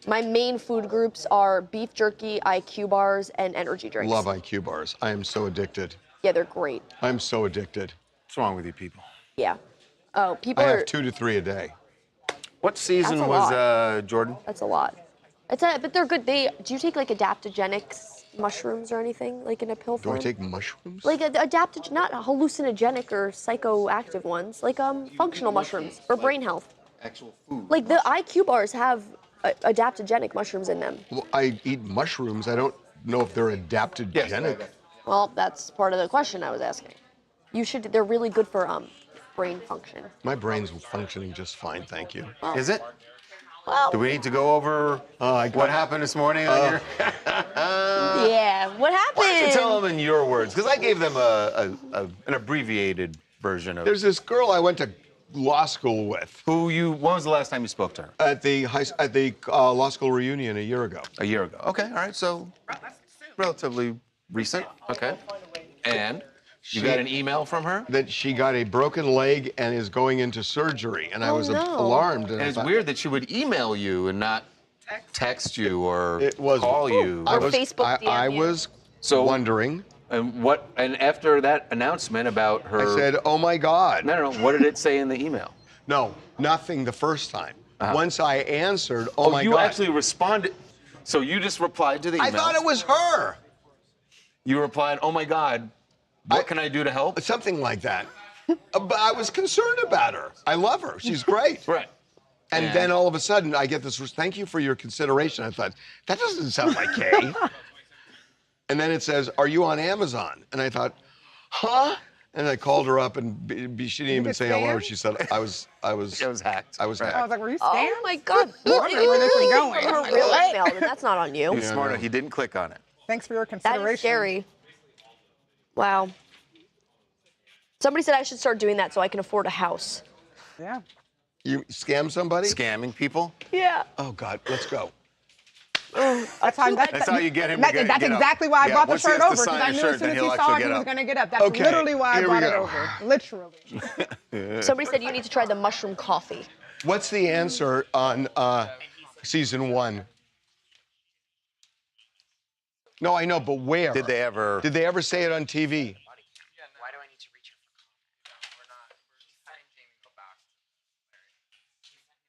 My main food groups are beef jerky, IQ bars, and energy drinks. Love IQ bars. I am so addicted. Yeah, they're great. I'm so addicted. what's wrong with you people? Yeah. Oh, people I are. have 2 to 3 a day. What season That's a was Jordan? That's a lot. But they're good. Do you take like adaptogenics mushrooms or anything, like in a pill Do form? I take mushrooms? Like not hallucinogenic or psychoactive ones, like functional mushrooms for brain health. Actual food. Like the IQ bars have adaptogenic mushrooms in them. Well, I eat mushrooms. I don't know if they're adaptogenic. Well, that's part of the question I was asking. They're really good for brain function. My brain's functioning just fine, thank you. Is it? Well, Do we need to go over what happened this morning on your? yeah. What happened? Why don't you tell them in your words? Because I gave them an abbreviated version of. There's this girl I went to law school with. When was the last time you spoke to her? At the law school reunion a year ago. A year ago. Okay, all right. So relatively recent. Okay. And you got an email from her? That she got a broken leg and is going into surgery, and I was alarmed. And I it's thought, weird that she would email you and not text you or call you. I was, Facebook DM I you. was wondering. And after that announcement about her, I said, "Oh my God!" No. What did it say in the email? No, nothing the first time. Once I answered, "Oh my God!" You actually responded. So you just replied to the email. I thought it was her. You replied, "Oh my God, what can I do to help?" Something like that. But I was concerned about her. I love her. She's great. Right. And then all of a sudden, I get this, thank you for your consideration. I thought, that doesn't sound like Kay. And then it says, are you on Amazon? And I thought, huh? And I called her up, and she didn't even say hello. She said, I was hacked. I was hacked. I was like, were you scammed? Oh my God. wondering where this was going. Her real email, then that's not on you. He was smart enough. He didn't click on it. Thanks for your That consideration. is scary. Wow. Somebody said I should start doing that so I can afford a house. Yeah. You scam somebody? Scamming people? Yeah. Oh, God, let's go. That's how you get him That's to get up. exactly why I Yeah, brought the once he shirt has to over, because sign I his knew shirt, as soon then as he he'll saw actually it, he get was up. going to get up. That's Okay, literally why I here we brought it go. over. Literally. Somebody said you need to try the mushroom coffee. What's the answer on season 1? No, I know, but where? Did they ever say it on TV?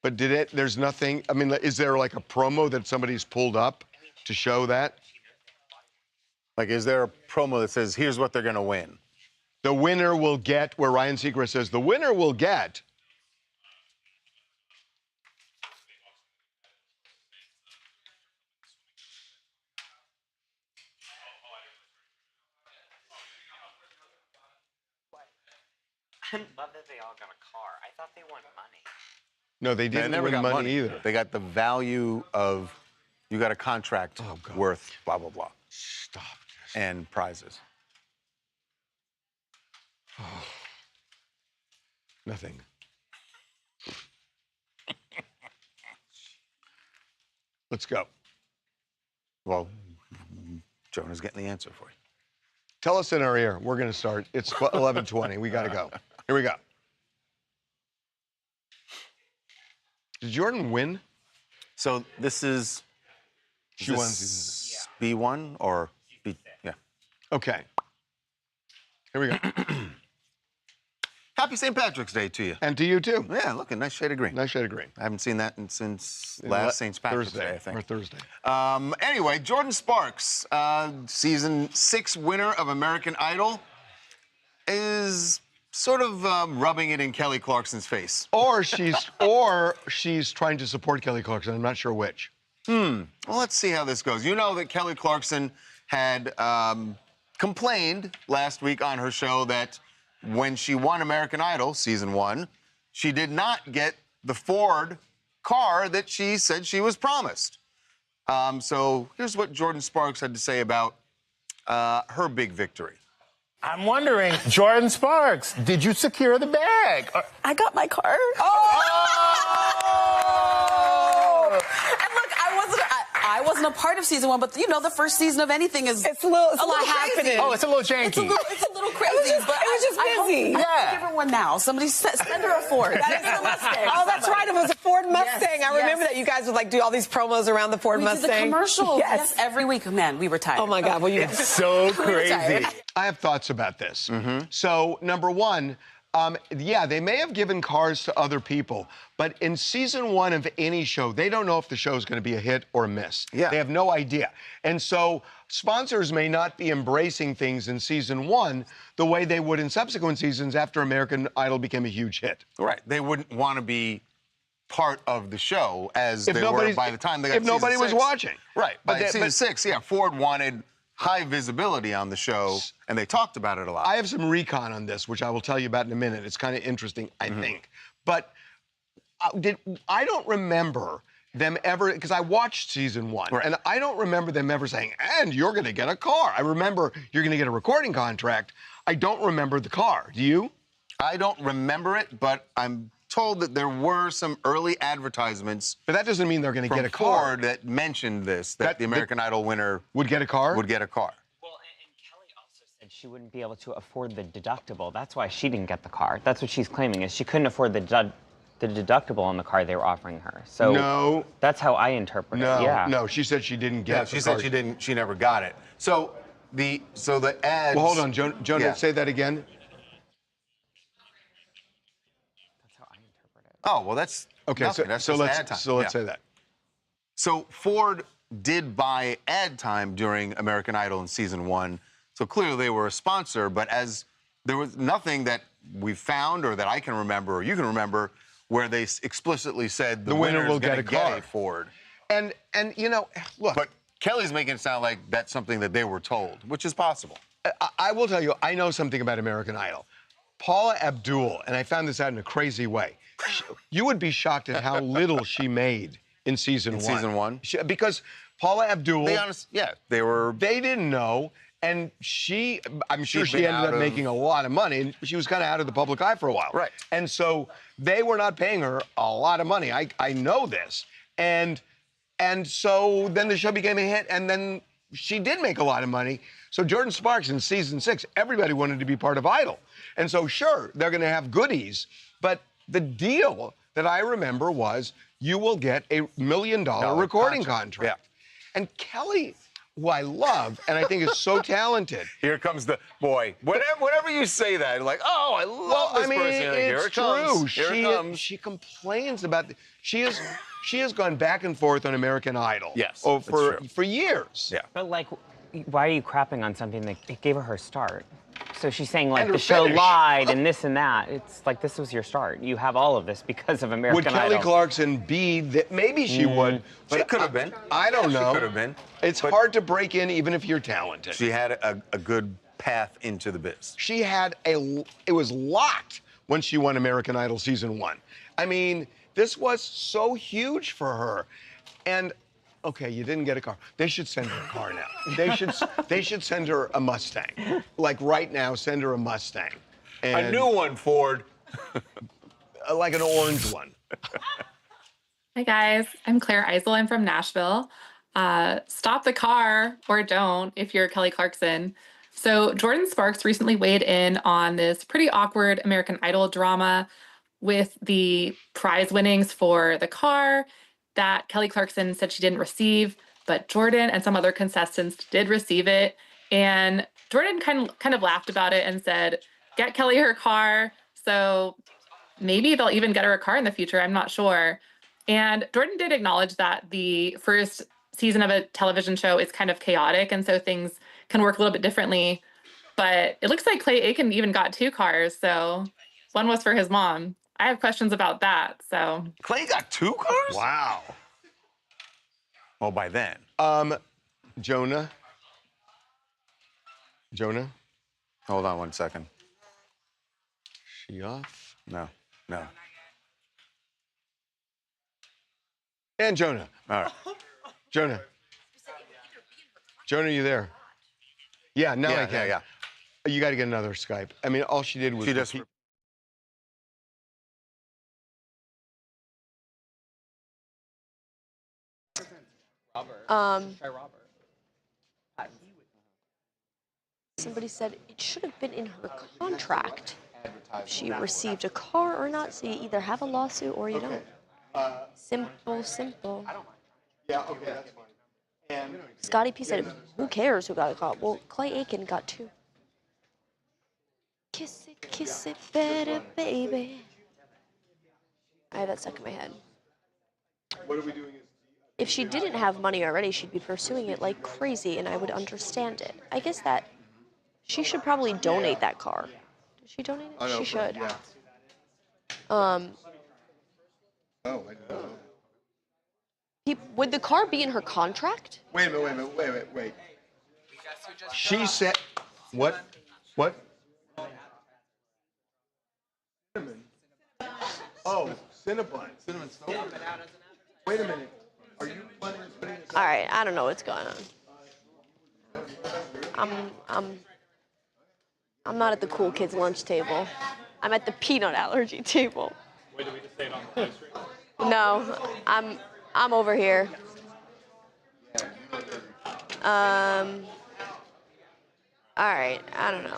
But there's nothing, I mean, is there like a promo that somebody's pulled up to show that? Like, is there a promo that says, here's what they're going to win? The winner will get, where Ryan Seacrest says, the winner will get. I love that they all got a car. I thought they won money. No, they didn't never win got money either. They got the value of, you got a contract worth blah, blah, blah. Stop this. And prizes. Oh. Nothing. Let's go. Well, Jonah's getting the answer for you. Tell us in our ear. We're going to start. It's 11:20. We got to go. Here we go. Did Jordan win? So this is... She won season 6. B1 or B... Yeah. Okay. Here we go. Happy St. Patrick's Day to you. And to you, too. Yeah, look, a nice shade of green. Nice shade of green. I haven't seen that since last St. Patrick's Day, I think. Or Thursday. Anyway, Jordan Sparks, season 6 winner of American Idol, is sort of rubbing it in Kelly Clarkson's face. Or she's trying to support Kelly Clarkson. I'm not sure which. Well, let's see how this goes. You know that Kelly Clarkson had complained last week on her show that when she won American Idol, season 1, she did not get the Ford car that she said she was promised. So here's what Jordan Sparks had to say about her big victory. I'm wondering, Jordan Sparks, did you secure the bag? I got my car. And look, I wasn't a part of season 1, but you know, the first season of anything is it's a lot happening. Crazy. Oh, it's a little janky. It's a little crazy. It was just busy. I hope give her one now. Somebody send her a Ford. That is a Mustang. Oh, that's right. It was a Ford Mustang. I remember that you guys would like do all these promos around the Ford Mustang. We did the commercials. Yes. Every week. Man, we were tired. Oh my God. Well, it's so crazy. I have thoughts about this. So, number one, yeah, they may have given cars to other people, but in season 1 of any show, they don't know if the show is going to be a hit or a miss. Yeah. They have no idea. And so sponsors may not be embracing things in season 1 the way they would in subsequent seasons after American Idol became a huge hit. Right. They wouldn't want to be part of the show as they were by the time they got to season 6. If nobody was watching. Right. By season 6, yeah, Ford wanted high visibility on the show, and they talked about it a lot. I have some recon on this, which I will tell you about in a minute. It's kind of interesting, I think. But I don't remember them ever, because I watched season 1, and I don't remember them ever saying, and you're going to get a car. I remember you're going to get a recording contract. I don't remember the car. Do you? I don't remember it, but I'm told that there were some early advertisements. But that doesn't mean they're going to get a car. Ford that mentioned this, that the American Idol winner would get a car? Would get a car. Well, and Kelly also said she wouldn't be able to afford the deductible. That's why she didn't get the car. That's what she's claiming, is she couldn't afford the deductible on the car they were offering her. So no, that's how I interpret it. Yeah. No, she said she didn't get. Yeah, she said she didn't. She never got it. So the ads. Well, hold on, Jonah. Say that again. Oh, well, that's okay. nothing. That's so just let's ad time. say that. So Ford did buy ad time during American Idol in season 1. So clearly they were a sponsor, but as there was nothing that we found or that I can remember or you can remember where they explicitly said the winner will get a Ford. And you know, look. But Kelly's making it sound like that's something that they were told, which is possible. I will tell you, I know something about American Idol. Paula Abdul, and I found this out in a crazy way. You would be shocked at how little she made in season 1. Season 1? Because Paula Abdul... They didn't know, and I'm sure she ended up making a lot of money, and she was kind of out of the public eye for a while. Right. And so they were not paying her a lot of money. I know this. And so then the show became a hit, and then she did make a lot of money. So Jordan Sparks in season 6, everybody wanted to be part of Idol. And so, sure, they're going to have goodies, but the deal that I remember was you will get a $1 million recording contract. Yeah. And Kelly, who I love and I think is so talented. Here comes the boy. Whenever you say that, like, oh, I love this person. It's Here it comes. true. Here it comes. She complains about She has gone back and forth on American Idol. Yes, for years. Yeah. But like, why are you crapping on something that gave her start? So she's saying like And the her show finish. lied and this and that. It's like this was your start. You have all of this because of American Would Idol. Kelly Clarkson be that? Maybe she would. But She could have been. I don't know. She could have been. It's But hard to break in even if you're talented. She had a good path into the biz. She had it was locked when she won American Idol season 1. I mean, this was so huge for her. And okay, you didn't get a car. They should send her a car now. They should send her a Mustang. Like right now, send her a Mustang. And A new one, Ford. like an orange one. Hi guys, I'm Claire Eisel. I'm from Nashville. Stop the car or don't if you're Kelly Clarkson. So Jordan Sparks recently weighed in on this pretty awkward American Idol drama with the prize winnings for the car that Kelly Clarkson said she didn't receive, but Jordan and some other contestants did receive it. And Jordan kind of laughed about it and said, "Get Kelly her car." So maybe they'll even get her a car in the future. I'm not sure. And Jordan did acknowledge that the first season of a television show is kind of chaotic, and so things can work a little bit differently. But it looks like Clay Aiken even got 2 cars, so one was for his mom. I have questions about that, so. Clay got 2 cars? Wow. Well, by then. Jonah? Hold on 1 second. She off? No. And Jonah. All right. Jonah, you there? Yeah, now I can. Yeah. You got to get another Skype. I mean, all she did was. She just. Somebody said it should have been in her contract if she received a car or not, so you either have a lawsuit or you don't. Simple. Yeah, okay, that's fine. And Scotty P said, who cares who got a car? Well, Clay Aiken got 2. Kiss it better, baby. I have that stuck in my head. what are we doing? If she didn't have money already, she'd be pursuing it like crazy, and I would understand it. I guess that she should probably donate that car. Did she donate it? She should. Yeah. Um, Oh, I didn't know. Would the car be in her contract? Wait a minute. She said, what? Cinnamon. Oh, Cinnabon. Cinnamon Snow. Wait a minute. Are you planning on putting this? All right, I don't know what's going on. I'm not at the cool kids lunch table. I'm at the peanut allergy table. Wait, did we just say it on the live stream? No, I'm over here. All right, I don't know.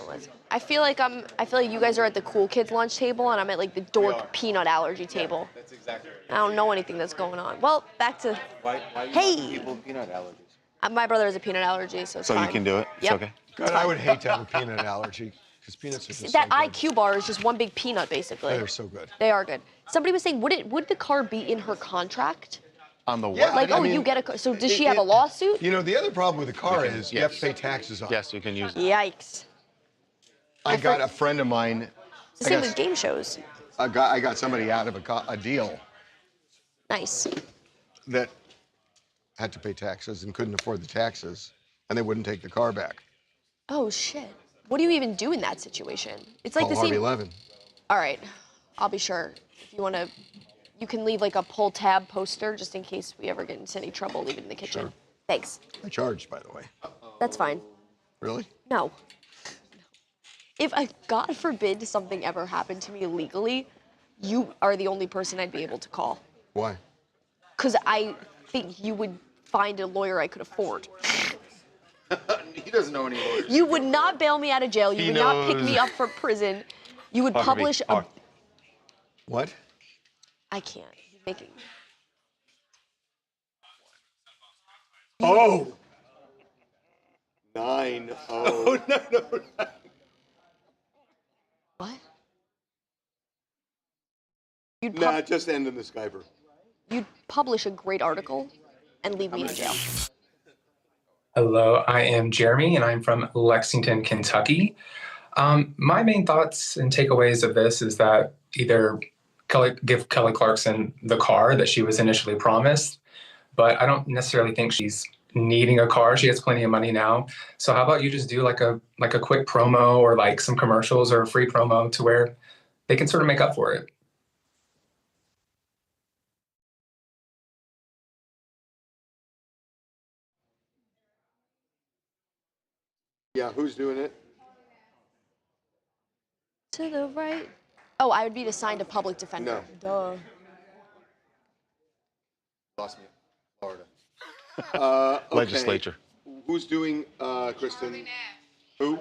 I feel like you guys are at the cool kids lunch table and I'm at like the dork peanut allergy table. That's exactly right. I don't know anything that's going on. Well, back to Why Hey! people with peanut allergies? My brother has a peanut allergy, so it's So fine. you can do it? It's Yep. okay. God, I would hate to have a peanut allergy because peanuts are just That so good. IQ bar is just one big peanut, basically. They're so good. They are good. Somebody was saying, would the car be in her contract? On the what? Yeah, Like, I oh, mean, you get a car. So does she have a lawsuit? You know, the other problem with a car is you have to pay taxes on it. Yes, you can use it. Yikes. I got a friend of mine. It's the same with game shows. I got somebody out of a deal Nice. that had to pay taxes and couldn't afford the taxes, and they wouldn't take the car back. Oh, shit. What do you even do in that situation? It's like Call the same. Harvey Levin. All right. I'll be sure. If you want to, you can leave like a pull tab poster just in case we ever get into any trouble, leave it in the kitchen. Sure. Thanks. I charged, by the way. That's fine. Really? No. If, God forbid, something ever happened to me legally, you are the only person I'd be able to call. Why? Because I think you would find a lawyer I could afford. He doesn't know any lawyers. You would not bail me out of jail. You would not pick me up from prison. You would publish a... What? I can't. He's making... Oh! 9-0. Oh, no. What? Nah, just end in the Skyper. you'd publish a great article and leave me in jail. Hello, I am Jeremy, and I'm from Lexington, Kentucky. My main thoughts and takeaways of this is that either give Kelly Clarkson the car that she was initially promised, but I don't necessarily think she's needing a car. She has plenty of money now. So how about you just do like a quick promo or like some commercials or a free promo to where they can sort of make up for it. Yeah, who's doing it? To the right. Oh, I would be assigned a public defender. No. Duh. Lost me. Florida. Okay. Legislature. Who's doing, Kristen? Who?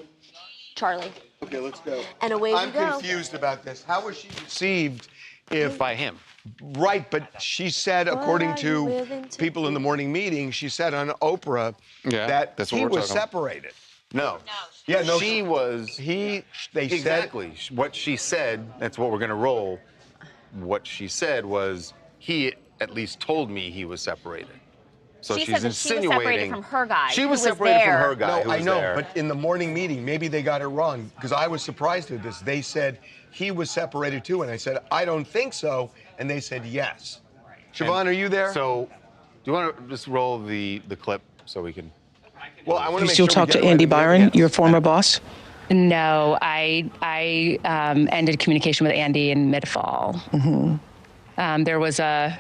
Charlie. Okay, let's go. And away we I'm go. confused about this. How was she received if... By him. Right, but she said, according to people in the morning meeting, she said on Oprah that that's what he we're was talking about. separated. No. Yeah, no. She was. They said... Exactly. What she said, that's what we're going to roll. What she said was, he at least told me he was separated. So she she's said that insinuating. she was separated from her guy. She who was separated there. from her guy. No, I know, but in the morning meeting, maybe they got it wrong, because I was surprised at this. They said he was separated too, and I said, I don't think so, and they said yes. Siobhan, are you there? So, do you want to just roll the clip so we can... Well, I want to You make still sure talk we to get it Andy right. Byron, your former boss? No, I ended communication with Andy in mid-fall. There was a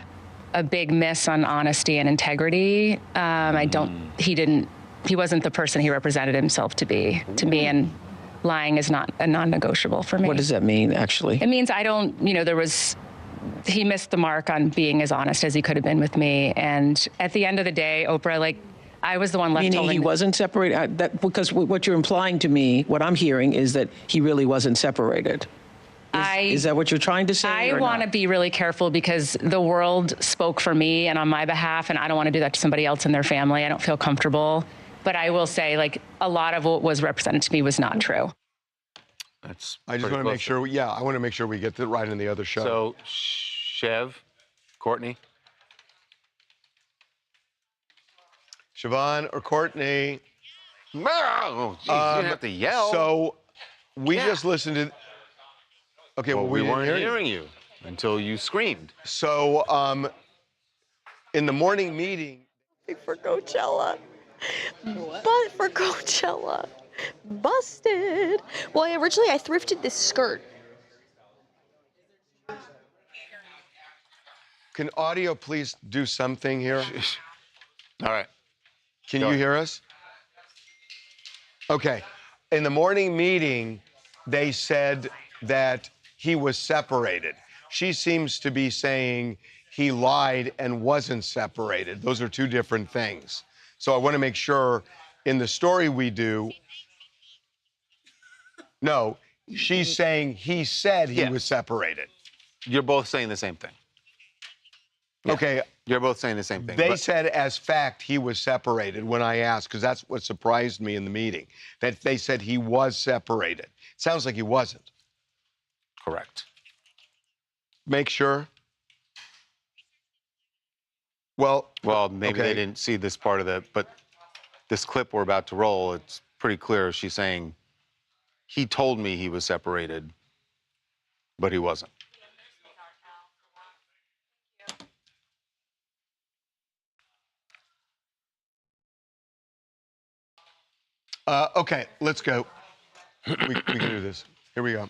big miss on honesty and integrity. He wasn't the person he represented himself to be to me, and lying is not a non-negotiable for me. What does that mean, actually? It means he missed the mark on being as honest as he could have been with me. And at the end of the day, Oprah, I was the one left Meaning holding. he wasn't separated? Because what you're implying to me, what I'm hearing is that he really wasn't separated. Is that what you're trying to say? I want to be really careful because the world spoke for me and on my behalf, and I don't want to do that to somebody else in their family. I don't feel comfortable. But I will say, a lot of what was represented to me was not true. That's I just want to make sure, I want to make sure we get that right in the other show. So, Chev, Courtney. Siobhan or Courtney? Oh, geez, you didn't have to yell. So, we just listened to... Okay, well, we didn't weren't hear hearing you until you screamed. So, in the morning meeting... For Coachella. But for Coachella. Busted. Well, originally I thrifted this skirt. Can audio please do something here? All right. Can you hear us? Okay. In the morning meeting, they said that he was separated. She seems to be saying he lied and wasn't separated. Those are two different things. So I want to make sure in the story we do, no, she's saying he said he was separated. You're both saying the same thing. Yeah. Okay. You're both saying the same thing. They said as fact he was separated when I asked, because that's what surprised me in the meeting, that they said he was separated. Sounds like he wasn't. Correct. Make sure. Well, maybe they didn't see this part of the, but this clip we're about to roll, it's pretty clear. She's saying, he told me he was separated, but he wasn't. Okay, let's go. We can do this. Here we go.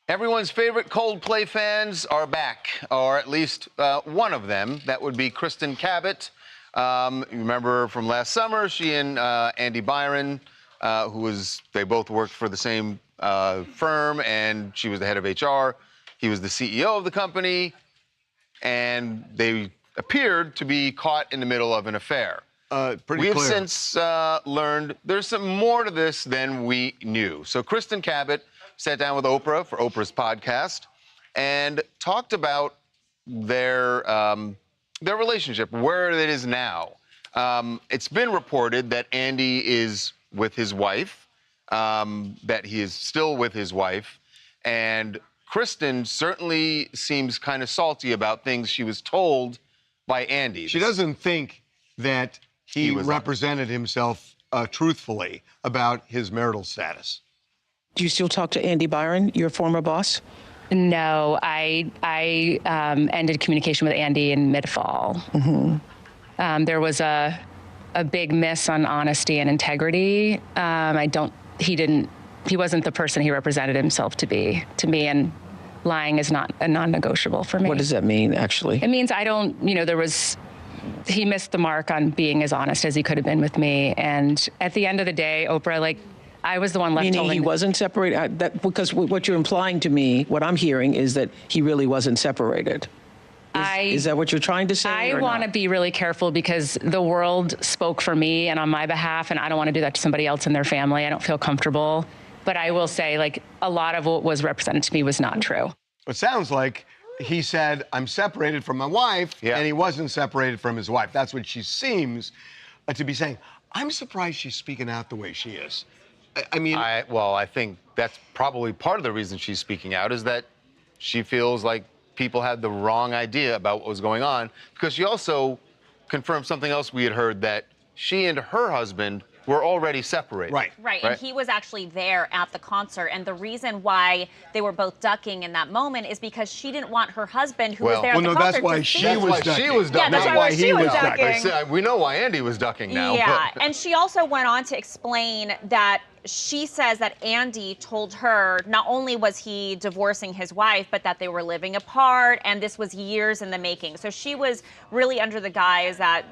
Everyone's favorite Coldplay fans are back, or at least one of them. That would be Kristen Cabot. You remember from last summer, she and Andy Byron, they both worked for the same firm, and she was the head of HR. He was the CEO of the company, and they appeared to be caught in the middle of an affair. We have since learned there's some more to this than we knew. So Kristen Cabot sat down with Oprah for Oprah's podcast and talked about their relationship, where it is now. It's been reported that Andy is with his wife, that he is still with his wife, and Kristen certainly seems kind of salty about things she was told by Andy. She doesn't think that he represented himself truthfully about his marital status. Do you still talk to Andy Byron, your former boss? No, I ended communication with Andy in mid-fall. There was a big miss on honesty and integrity. He wasn't the person he represented himself to be to me, and lying is not a non-negotiable for me. What does that mean, actually? It means he missed the mark on being as honest as he could have been with me. And at the end of the day, Oprah, I was the one left Meaning holding. he wasn't separated? Because what you're implying to me, what I'm hearing is that he really wasn't separated. Is that what you're trying to say? I want to be really careful because the world spoke for me and on my behalf, and I don't want to do that to somebody else in their family. I don't feel comfortable. But I will say, a lot of what was represented to me was not true. It sounds like he said, I'm separated from my wife, and he wasn't separated from his wife. That's what she seems to be saying. I'm surprised she's speaking out the way she is. I mean... I think that's probably part of the reason she's speaking out, is that she feels like people had the wrong idea about what was going on, because she also confirmed something else we had heard, that she and her husband were already separated. Right. Right, and he was actually there at the concert, and the reason why they were both ducking in that moment is because she didn't want her husband, who was there at the concert, that's why she was ducking. Yeah, that's why he was ducking. We know why Andy was ducking now. Yeah, and she also went on to explain that she says that Andy told her not only was he divorcing his wife, but that they were living apart, and this was years in the making. So she was really under the guise that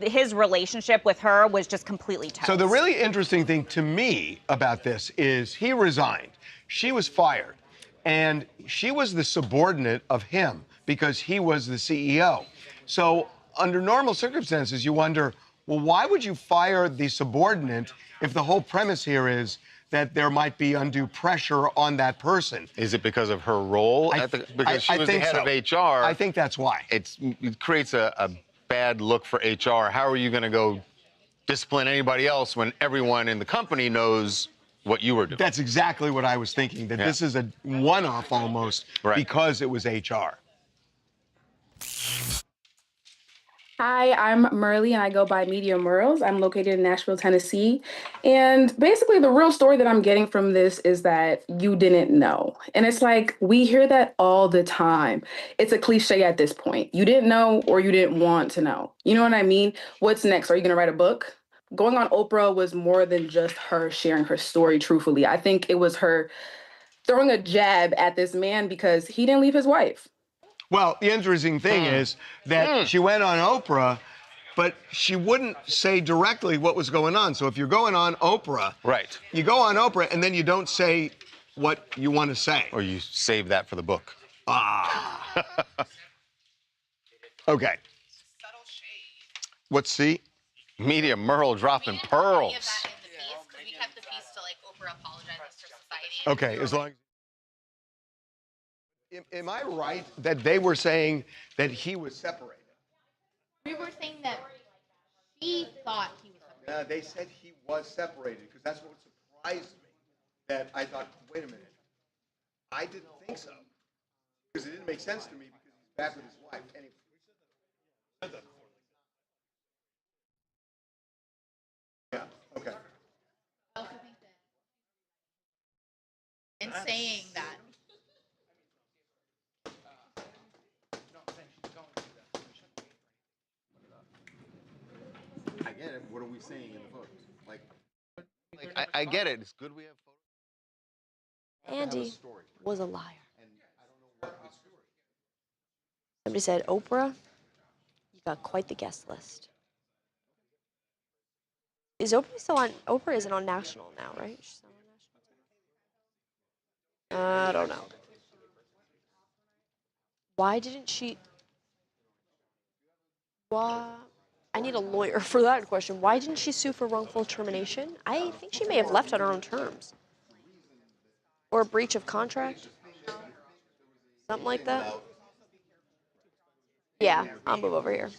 his relationship with her was just completely toast. So the really interesting thing to me about this is he resigned. She was fired. And she was the subordinate of him because he was the CEO. So under normal circumstances, you wonder, well, why would you fire the subordinate if the whole premise here is that there might be undue pressure on that person? Is it because of her role? Because she was the head of HR. I think that's why. It creates a bad look for HR. How are you going to go discipline anybody else when everyone in the company knows what you were doing? That's exactly what I was thinking, that this is a one-off almost because it was HR. Hi, I'm Merly, and I go by Media Murals. I'm located in Nashville, Tennessee. And basically, the real story that I'm getting from this is that you didn't know. And it's like, we hear that all the time. It's a cliche at this point. You didn't know or you didn't want to know. You know what I mean? What's next? Are you going to write a book? Going on Oprah was more than just her sharing her story truthfully. I think it was her throwing a jab at this man because he didn't leave his wife. Well, the interesting thing is that she went on Oprah, but she wouldn't say directly what was going on. So if you're going on Oprah, you go on Oprah and then you don't say what you want to say. Or you save that for the book. Okay. What's C? Media Merle dropping pearls. Okay, as long as... Am I right that they were saying that he was separated? We were saying that she thought he was separated. They said he was separated because that's what surprised me. That I thought, wait a minute, I didn't think so because it didn't make sense to me because he's back with his wife. Anyway. Yeah. Okay. I also think that in saying that. I get it. What are we saying in the photos? I get it. It's good we have photos. Andy was a liar. Somebody said, Oprah, you got quite the guest list. Is Oprah still on? Oprah isn't on national now, right? She's still on national. I don't know. Why didn't she? Why? I need a lawyer for that question. Why didn't she sue for wrongful termination? I think she may have left on her own terms. Or a breach of contract. Something like that. Yeah, I'll move over here.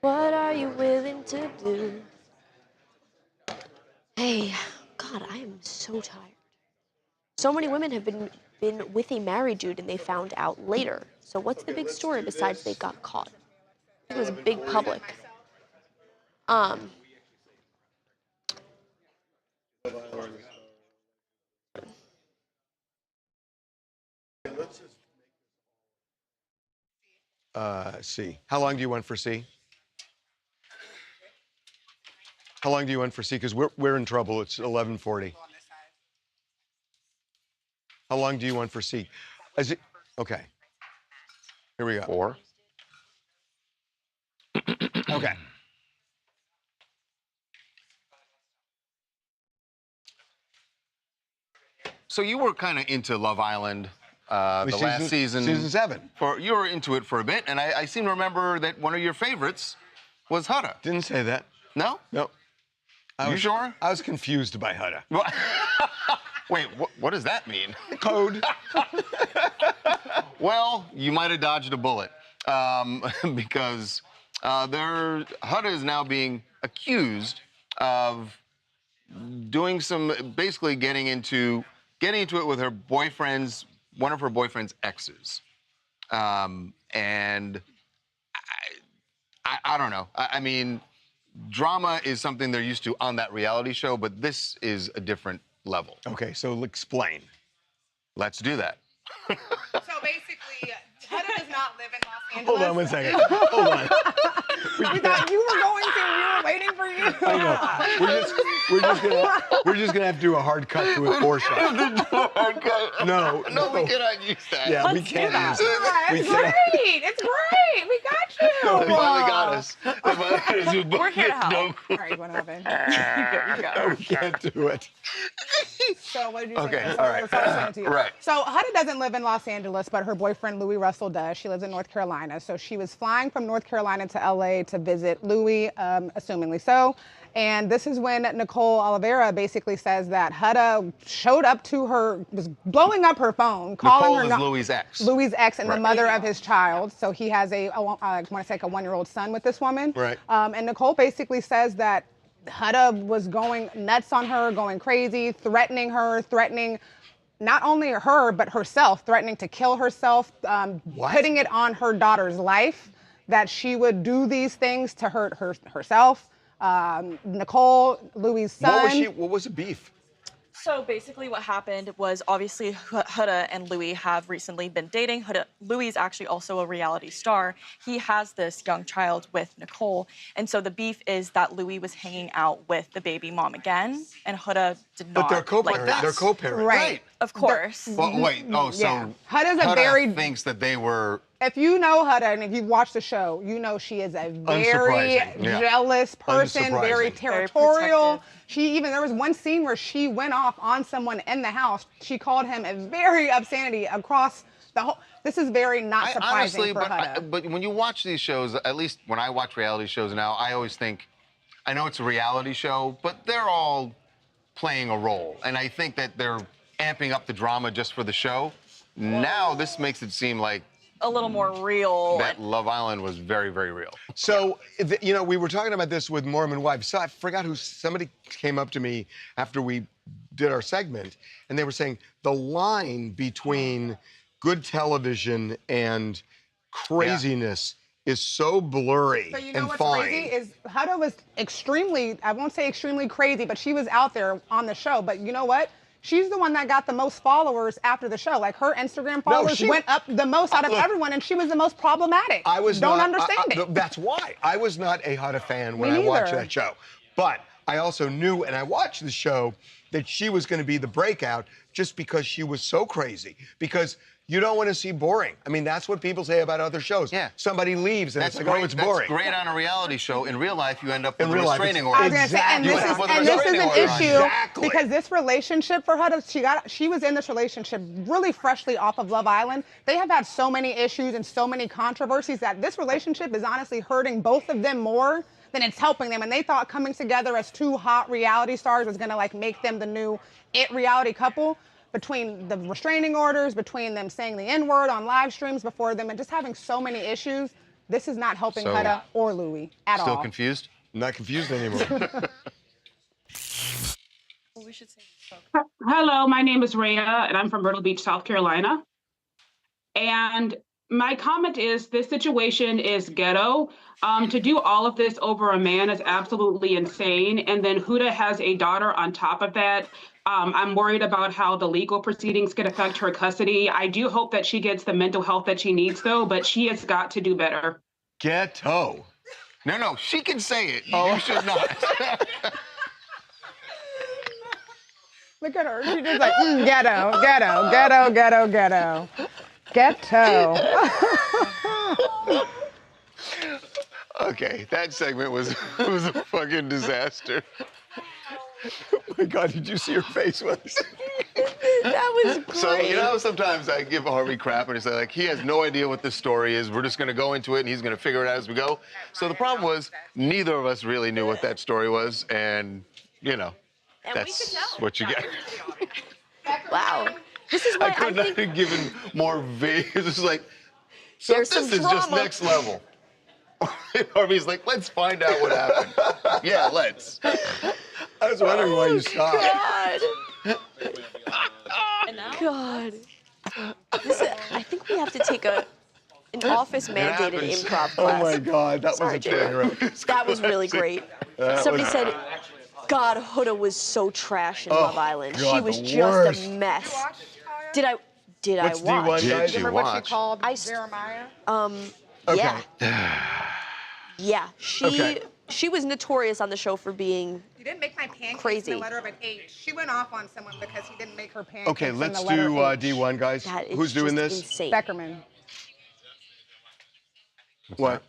What are you willing to do? Hey, God, I am so tired. So many women have been with a married dude and they found out later. So what's the big story besides they got caught? It was big public. C. How long do you want for C? How long do you want for C? Because we're in trouble. It's 11:40. How long do you want for C? Is it okay? Here we go. 4. Okay. So you were kind of into Love Island the last season. Season 7. You were into it for a bit, and I seem to remember that one of your favorites was Hudda. Didn't say that. No? No. You sure? I was confused by Hudda. Wait, what does that mean? Code. Well, you might have dodged a bullet because Hudda is now being accused of doing basically getting into it with her boyfriend's, one of her boyfriend's exes. And I don't know. I mean, drama is something they're used to on that reality show, but this is a different level. Okay, so explain. Let's do that. So basically, Hudda does not live in Los Angeles. Hold on 1 second. Hold on. We thought you were going to. We were waiting for you. I know. We're just gonna have to do a hard cut to a Thor shot. No, we cannot use that. Yeah, Let's we can't do use that. it. It's great. It's great. We got you. They finally got us. We're here to help. All right, what happened? You go. We can't do it. So what did you say? Okay, So all right. let's explain it to you. Right. So Hudda doesn't live in Los Angeles, but her boyfriend Louis Russell does. She lives in North Carolina. So she was flying from North Carolina to LA to visit Louis, assumingly so. And this is when Nicole Oliveira basically says that Hudda showed up to her, was blowing up her phone, calling her. Nicole is Louis' ex. Louis' ex and Right. the mother of his child. So he has I want to say like a 1-year-old son with this woman. Right. And Nicole basically says that Hudda was going nuts on her, going crazy, threatening her, threatening not only her, but herself, threatening to kill herself, putting it on her daughter's life, that she would do these things to hurt herself. Nicole, Louis' son. What was the beef? So basically what happened was obviously Hudda and Louis have recently been dating. Louis is actually also a reality star. He has this young child with Nicole. And so the beef is that Louis was hanging out with the baby mom again, and Hudda did not. But they're co-parents. like that. They're co-parents. Right. Of course. Well, wait. Oh, so Yeah. Hudda thinks that they were. If you know Hudda and if you've watched the show, you know she is a very Unsurprising, yeah. jealous person, very Unsurprising. territorial. There was one scene where she went off on someone in the house. She called him a very obscenity across the whole. This is very not surprising Honestly, for Hudda. but when you watch these shows, at least when I watch reality shows now, I always think, I know it's a reality show, but they're all playing a role. And I think that they're amping up the drama just for the show. Now this makes it seem like A little more real. that Love Island was very, very real. So, we were talking about this with Mormon Wives. So I forgot somebody came up to me after we did our segment, and they were saying the line between good television and craziness is so blurry So you know and what's fine. crazy is Hudda was extremely, I won't say extremely crazy, but she was out there on the show. But you know what? She's the one that got the most followers after the show. Like her Instagram followers went up the most out of everyone, and she was the most problematic. I was don't not, understand it. That's why I was not a Hudda fan when I Me watched neither. that show. But I also knew, and I watched the show, that she was going to be the breakout just because she was so crazy. Because you don't want to see boring. I mean, that's what people say about other shows. Yeah. Somebody leaves and That's it's like, great. oh, it's boring. That's great on a reality show. In real life, you end up with In a real life, restraining it's- order. I was gonna say, and You this end is, up with a and this is restraining an order on you. issue because this relationship for Hudda, she was in this relationship really freshly off of Love Island. They have had so many issues and so many controversies that this relationship is honestly hurting both of them more than it's helping them. And they thought coming together as two hot reality stars was gonna like make them the new it reality couple. Between the restraining orders, between them saying the N-word on live streams before them, and just having so many issues, This is not helping So- Huda or Louis at all. Still confused? Not confused anymore. Hello, my name is Rhea, and I'm from Myrtle Beach, South Carolina. And my comment is this situation is ghetto. To do all of this over a man is absolutely insane. And then Huda has a daughter on top of that. I'm worried about how the legal proceedings could affect her custody. I do hope that she gets the mental health that she needs, though, but she has got to do better. Ghetto. No, she can say it. You should not. Look at her. She's just like, ghetto, ghetto, ghetto, ghetto, ghetto. Ghetto. Okay, that segment was a fucking disaster. Oh my God, did you see her face? That was great. So, you know, sometimes I give Harvey crap and say, like, he has no idea what this story is. We're just going to go into it and he's going to figure it out as we go. So the problem was neither of us really knew what that story was. And, you know, that's what you get. Wow. This is why I could not have given more vague. It's just like, so There's this some is just drama. next level. Harvey's like, let's find out what happened. Yeah, let's. I was wondering why you stopped. God. I think we have to take an office mandated happens. improv class. Oh my God, that Sorry, was a train wreck. That was really great. That Somebody was- said, God, Huda was so trash in Oh, Love Island. She God, was the just worst. a mess. Did I What's watch? D1, guys? Did you Remember what she watch? called Jeremiah? Yeah. Yeah. Okay. She was notorious on the show for being He didn't make my pancakes crazy. in the letter of an H. She went off on someone because he didn't make her pancakes Okay, in let's the letter do H. D1, guys. That is Who's doing just this? insane. Beckerman. What?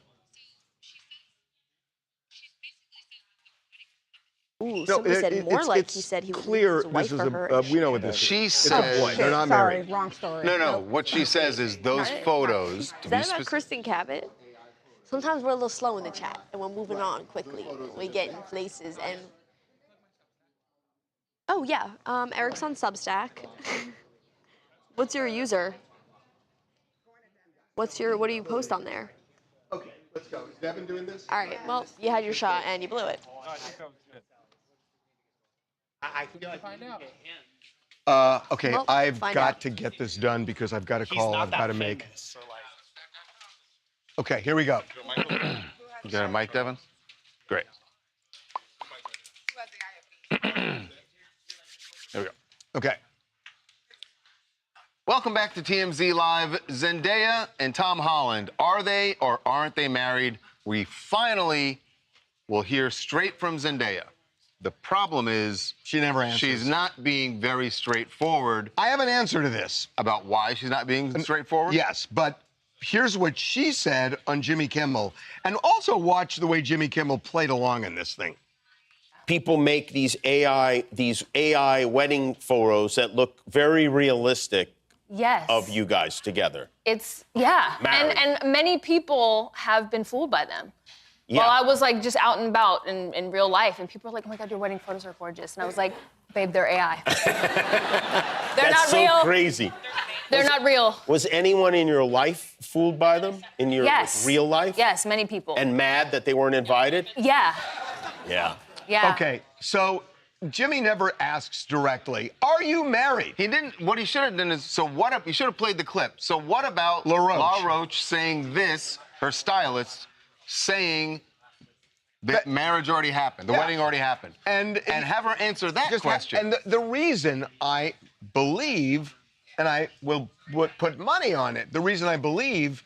Ooh, somebody said more like he said he would leave his wife This is for her. we know what this is. She It's a said- boy. They're not Sorry, married. wrong story. No. What she says is those photos, Is to be that about specific. Kristen Cabot? Sometimes we're a little slow in the chat and we're moving on quickly. We get in places and. Oh yeah, Eric's on Substack. What's your user? What do you post on there? Okay, let's go. Is Devin doing this? All right. Well, you had your shot and you blew it. I think I find out. Okay, Well, I've find got out. to get this done because I've got a He's call not I've that got to make. famous, so, like- Okay, here we go. You got a mic, Devin? Great. There we go. Okay. Welcome back to TMZ Live. Zendaya and Tom Holland, are they or aren't they married? We finally will hear straight from Zendaya. The problem is she never answers. She's not being very straightforward. I have an answer to this. About why she's not being straightforward? Yes, but here's what she said on Jimmy Kimmel. And also watch the way Jimmy Kimmel played along in this thing. People make these AI wedding photos that look very realistic Yes. of you guys together. It's, yeah. Married. And many people have been fooled by them. Yeah. While I was like just out and about in real life, and people were like, oh my God, your wedding photos are gorgeous. And I was like, babe, they're AI. They're That's not so real. crazy. They're not real. Was anyone in your life fooled by them? In your Yes. real life? Yes, many people. And mad that they weren't invited? Yeah. Yeah. Yeah. Okay, so Jimmy never asks directly, are you married? He didn't. What he should have done is, he should have played the clip. So what about LaRoche. LaRoche saying this, her stylist, saying that marriage already happened, the wedding already happened, and have her answer that question. And the reason I believe, and I will put money on it, the reason I believe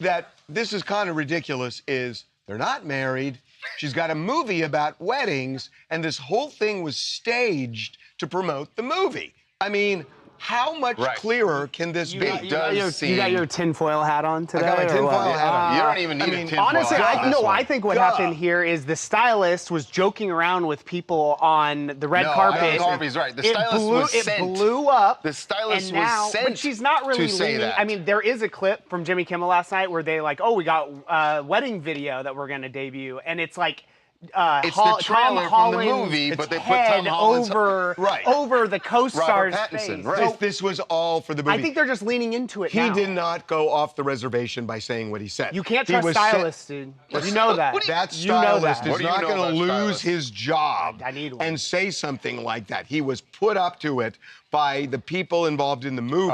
that this is kind of ridiculous is they're not married. She's got a movie about weddings, and this whole thing was staged to promote the movie. I mean, how much clearer can this be? You got your tinfoil hat on today? I got my or tinfoil what? hat on. You don't even need a tinfoil honestly, hat on this one. I think what happened here is the stylist was joking around with people on the red No, carpet. I think Harvey's right. The stylist was sent. It blew up. The stylist and now, was sent but she's not really to say leaning. that. I mean, there is a clip from Jimmy Kimmel last night where they like, oh, we got a wedding video that we're gonna debut, and it's like It's the trailer Tom from the Holland's movie, but they put head Tom Holland's over the co-star's Robert face. Pattinson, right. This was all for the movie. I think they're just leaning into it He now. did not go off the reservation by saying what he said. You can't He trust was stylists, dude. You know that. That You know stylist that. is What do you not know going about to lose stylists? his job and say something like that. He was put up to it by the people involved in the movie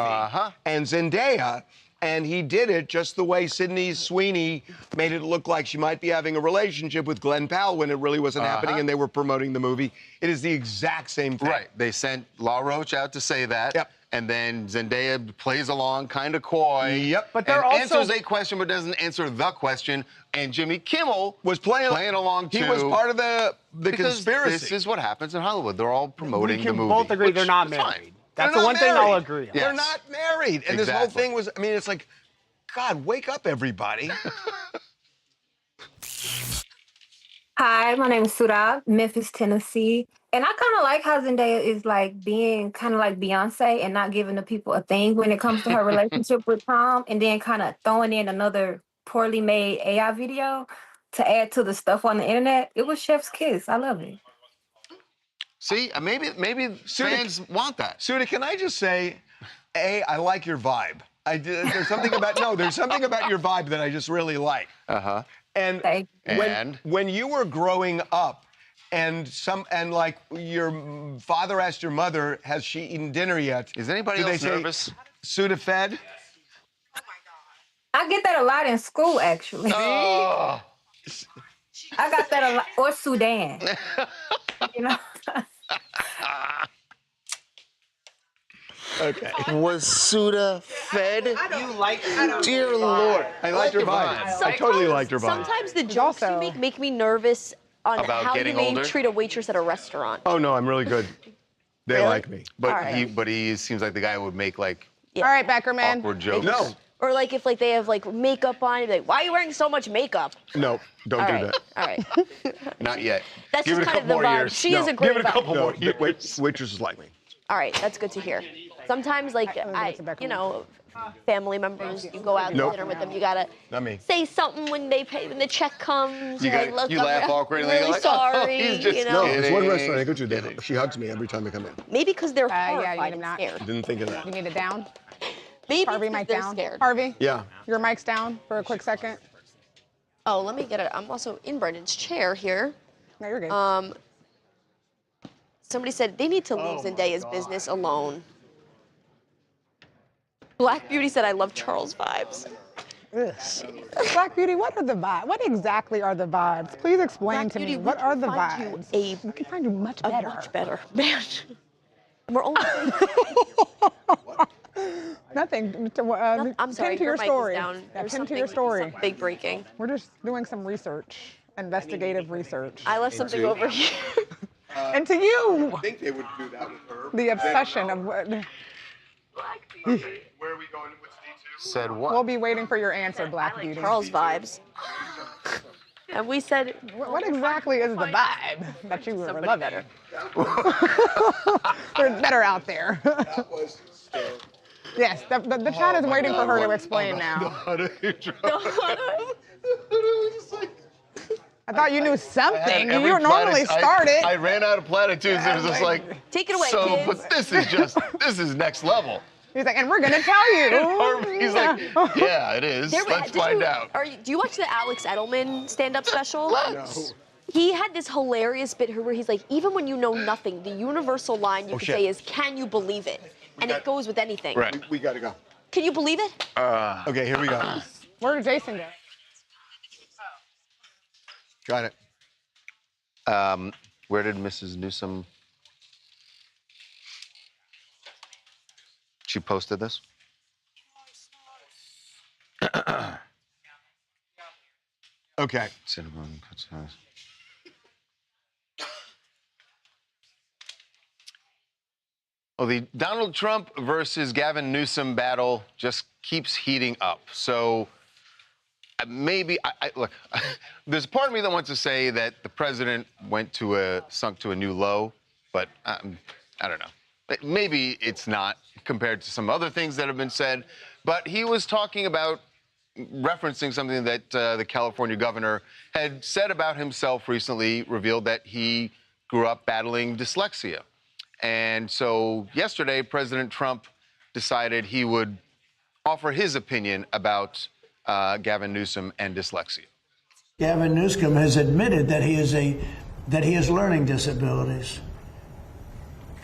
and Zendaya. And he did it just the way Sydney Sweeney made it look like she might be having a relationship with Glenn Powell when it really wasn't happening and they were promoting the movie. It is the exact same thing. Right. They sent La Roche out to say that. Yep. And then Zendaya plays along, kind of coy. Yep. But they're and also answers a question, but doesn't answer the question. And Jimmy Kimmel was playing along too. He was part of the because conspiracy. This is what happens in Hollywood. They're all promoting we the can movie. both agree which they're not is married. fine. That's They're the not one thing I'll married. agree on. They're not married. And this whole Exactly. thing was, I mean, it's like, God, wake up, everybody. Hi, my name is Surab, Memphis, Tennessee. And I kind of like how Zendaya is like being kind of like Beyonce and not giving the people a thing when it comes to her relationship with Tom, and then kind of throwing in another poorly made AI video to add to the stuff on the internet. It was Chef's Kiss. I love it. See, maybe fans want that. Suda, can I just say, I like your vibe. There's something about your vibe that I just really like. And when you were growing up, and like your father asked your mother, has she eaten dinner yet? Is anybody Do they else say, nervous? Suda fed? I get that a lot in school, actually. Oh. I got that a lot, or Sudan. You know. Okay. Was Suda fed? You like Dear Lord. I liked your vibe. I totally liked your vibe. Sometimes the jokes you make me nervous on About how you getting may older? treat a waitress at a restaurant. Oh, no, I'm really good. They Really? like me. But All right. he seems like the guy who would make like All right, Beckerman. awkward jokes. No. Or like if like they have like makeup on, you'd be like, why are you wearing so much makeup? No, don't All do right, that. All right. Not yet. That's Give just it a kind of couple the more vibe. years. She No, is a great give it a vibe. couple more No, waitresses like me. All right, that's good to hear. Sometimes like family members, you go out to Nope. dinner with them, you gotta Not me. say something when the check comes. You like, got- look, you I'm laugh awkwardly, Really you're like, oh, sorry. he's just you No, know? there's one restaurant I go to. She hugs me every time I come in. Maybe because they're yeah, you horrified need and them scared. Didn't think of that. You need it down? Maybe Harvey, because mic they're down. scared. Harvey, Yeah. your mic's down for a quick second. Oh, let me get it. I'm also in Brendan's chair here. No, you're good. Somebody said they need to leave Zendaya's business alone. Black Beauty said, I love Charles vibes. Black Beauty, what are the vibes? What exactly are the vibes? Please explain Black to Beauty, me. we What can are the find you vibes? We can find you much better. Much better, man. We're only. Nothing. I'm sorry. Pin to your mic is story. down. Yeah, There's pin to your something- story. something big breaking. We're just doing some research, investigative research. I left something over here. And to you, I think they would do that with her. the obsession of what. Where are we going? What's D2? Said what? We'll be waiting for your answer, Black Beauty. Charles vibes. And we said, What exactly is the vibe that you were Somebody loving? better. There's better out there. That was hysterical. Yes, the chat is waiting for her to explain now. I thought you knew something. Every You normally platitude- start it. I ran out of platitudes. It was just like, Take it away, so, kids. but this is next level. He's like, and we're gonna tell you. He's like, yeah, it is. Let's find out. Do you watch the Alex Edelman stand-up special? No. He had this hilarious bit where he's like, even when you know nothing, the universal line you can say is, can you believe it? And it goes with anything. Right. We got to go. Can you believe it? Okay, here we go. Where did Jason go? Got it. Where did Mrs. Newsom? She posted this? Okay. Cinnamon, well, the Donald Trump versus Gavin Newsom battle just keeps heating up. So maybe, look, there's a part of me that wants to say that the president sunk to a new low, but I don't know. Maybe it's not compared to some other things that have been said, but he was talking about referencing something that the California governor had said about himself recently, revealed that he grew up battling dyslexia. And so yesterday, President Trump decided he would offer his opinion about Gavin Newsom and dyslexia. Gavin Newsom has admitted that he has learning disabilities.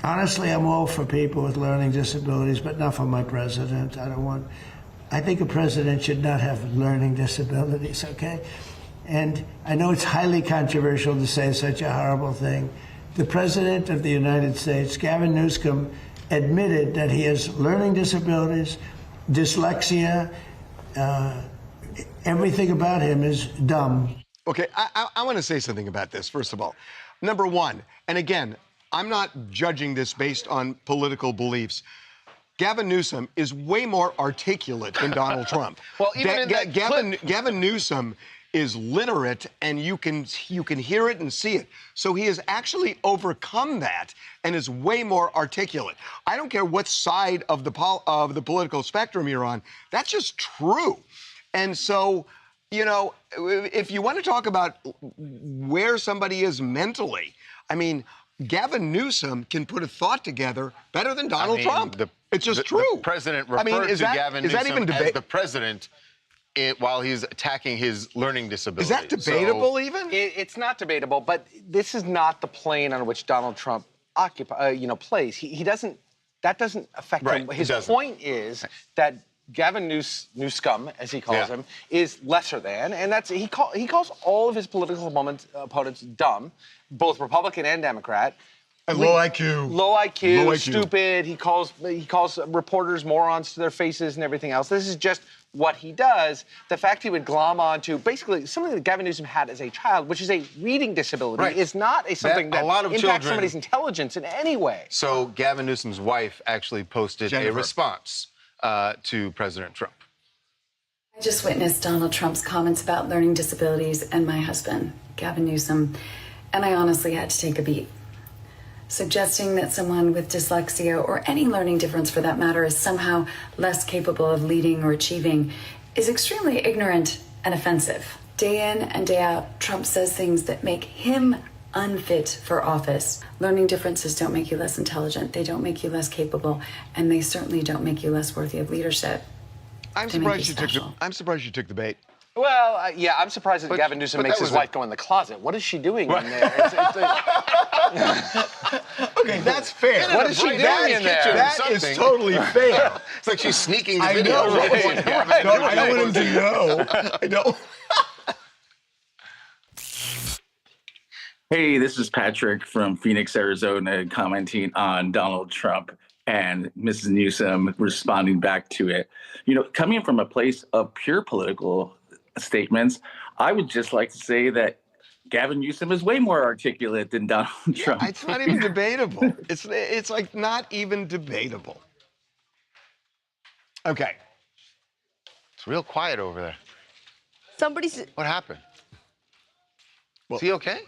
Honestly, I'm all for people with learning disabilities, but not for my president. I think a president should not have learning disabilities, okay? And I know it's highly controversial to say such a horrible thing. The President of the United States, Gavin Newsom, admitted that he has learning disabilities, dyslexia, everything about him is dumb. Okay, I want to say something about this, first of all. Number one, and again, I'm not judging this based on political beliefs. Gavin Newsom is way more articulate than Donald Trump. Well, even in that Gavin Newsom is literate, and you can hear it and see it. So he has actually overcome that and is way more articulate. I don't care what side of the political spectrum you're on. That's just true. And so, you know, if you want to talk about where somebody is mentally, I mean, Gavin Newsom can put a thought together better than Donald Trump. It's just true. The president referred to Gavin Newsom as the president while he's attacking his learning disability. Is that debatable even? It's not debatable, but this is not the plane on which Donald Trump plays. He doesn't. That doesn't affect him. His point is that Gavin Newsom, as he calls him, is lesser than, and that's he calls all of his political opponents dumb, both Republican and Democrat. And low IQ. Low IQ, stupid. He calls reporters morons to their faces and everything else. This is just what he does. The fact he would glom onto basically something that Gavin Newsom had as a child, which is a reading disability, is not something that impacts somebody's intelligence in any way. So Gavin Newsom's wife actually posted a response to President Trump. I just witnessed Donald Trump's comments about learning disabilities and my husband, Gavin Newsom, and I honestly had to take a beat. Suggesting that someone with dyslexia or any learning difference for that matter is somehow less capable of leading or achieving is extremely ignorant and offensive. Day in and day out, Trump says things that make him unfit for office. Learning differences don't make you less intelligent, they don't make you less capable, and they certainly don't make you less worthy of leadership. I'm surprised you took the bait. Well, yeah, I'm surprised that Gavin Newsom makes his wife go in the closet. What is she doing in there? Okay, that's fair. What is she doing in there? That is totally fair. It's like she's sneaking the I video. know, right? I don't want him to know. I know. Hey, this is Patrick from Phoenix, Arizona, commenting on Donald Trump and Mrs. Newsom responding back to it. You know, coming from a place of pure political statements, I would just like to say that Gavin Newsom is way more articulate than Donald Trump. It's not even debatable. It's like not even debatable. Okay. It's real quiet over there. What happened? Is he okay?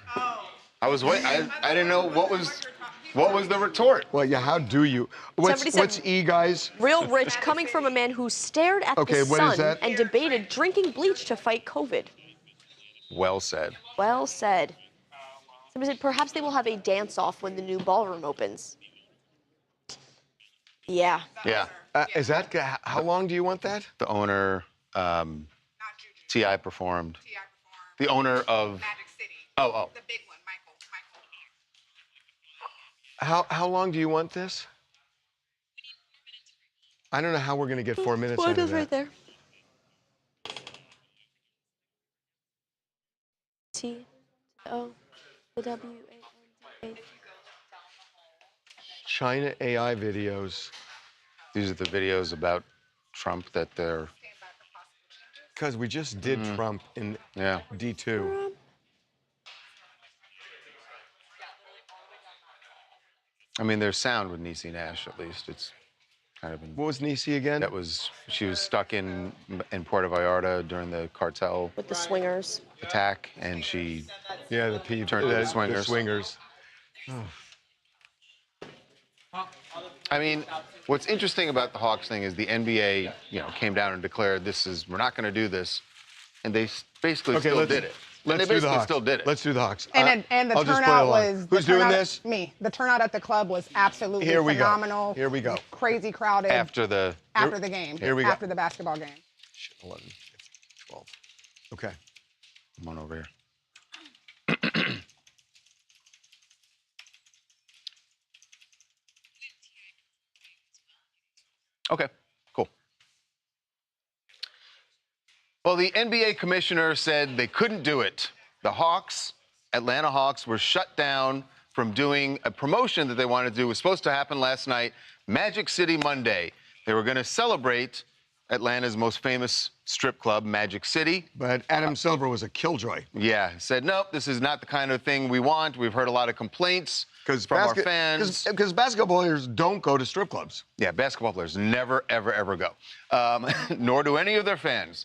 I was waiting. I didn't know what was the retort. Well, yeah. How do you? What's E, guys? Real rich, coming from a man who stared at the sun and debated drinking bleach to fight COVID. Well said. Well said. Somebody said perhaps they will have a dance-off when the new ballroom opens. Yeah. Yeah. Is that how long do you want that? The owner, T.I. performed. The owner of Magic City. Oh. The big one, Michael. How long do you want this? I don't know how we're going to get 4 minutes out of that. Right there. T-O-W-A-N-D-A. China AI videos. These are the videos about Trump that they're... Because we just did Trump in D2. I mean, there's sound with Niecy Nash, at least. It's kind of... What was Niecy again? She was stuck in Puerto Vallarta during the cartel... With the swingers. ...attack, and she... Yeah, turned to the swingers. The swingers. Oh. I mean, what's interesting about the Hawks thing is the NBA, came down and declared we're not going to do this, and they basically still did it. Let's do the Hawks. Still did it. Let's do the Hawks. And the I'll just play turnout along. was Who's doing this? Me. The turnout at the club was absolutely Here we phenomenal. go. Here we go. Crazy crowded. After the game. Here we go. After the basketball game. 11, 12. Okay. Come on over here. Okay, cool. Well, the NBA commissioner said they couldn't do it. The Hawks, Atlanta Hawks, were shut down from doing a promotion that they wanted to do. It was supposed to happen last night, Magic City Monday. They were going to celebrate Atlanta's most famous strip club, Magic City. But Adam Silver was a killjoy. Yeah, said, nope, this is not the kind of thing we want. We've heard a lot of complaints from our fans. Because basketball players don't go to strip clubs. Yeah, basketball players never, ever, ever go. Nor do any of their fans.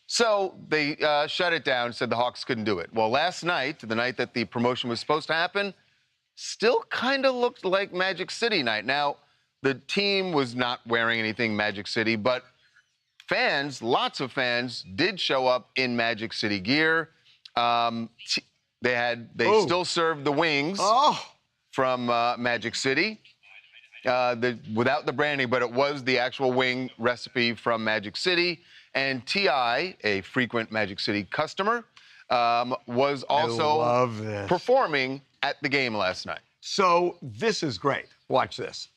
So they shut it down, said the Hawks couldn't do it. Well, last night, the night that the promotion was supposed to happen, still kind of looked like Magic City night. Now, the team was not wearing anything Magic City, but fans, lots of fans, did show up in Magic City gear. They still served the wings from Magic City without the branding, but it was the actual wing recipe from Magic City. And T.I., a frequent Magic City customer, was also performing at the game last night. So this is great. Watch this.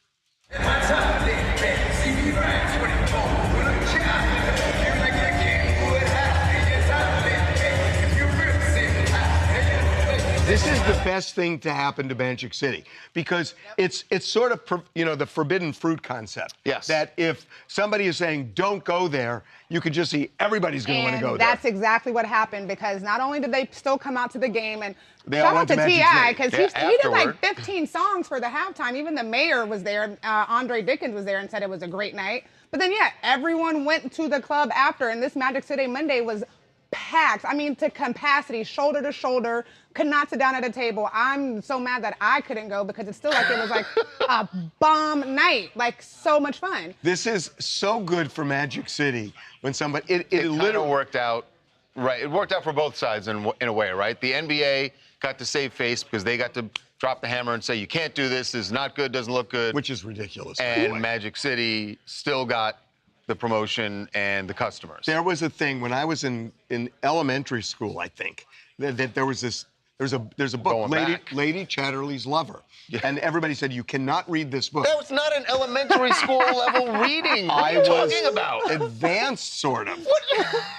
This is the best thing to happen to Magic City because it's sort of, the forbidden fruit concept. Yes. That if somebody is saying, don't go there, you could just see everybody's going to want to go there. That's exactly what happened because not only did they still come out to the game and they shout all out went to to T.I. because he did like afterward. 15 songs for the halftime. Even the mayor was there. Andre Dickens was there and said it was a great night. But then, everyone went to the club after, and this Magic City Monday was packed. I mean, to capacity, shoulder to shoulder, could not sit down at a table. I'm so mad that I couldn't go because it's still like it was like a bomb night, like so much fun. This is so good for Magic City when somebody, It literally worked out, right? It worked out for both sides in a way, right? The NBA got to save face because they got to drop the hammer and say, you can't do this, this is not good, doesn't look good. Which is ridiculous. And Magic City still got the promotion and the customers. There was a thing when I was in elementary school, I think, that there was this. There's a book, Lady Chatterley's Lover, and everybody said you cannot read this book. That was not an elementary school level reading. What are you talking about? Advanced, sort of.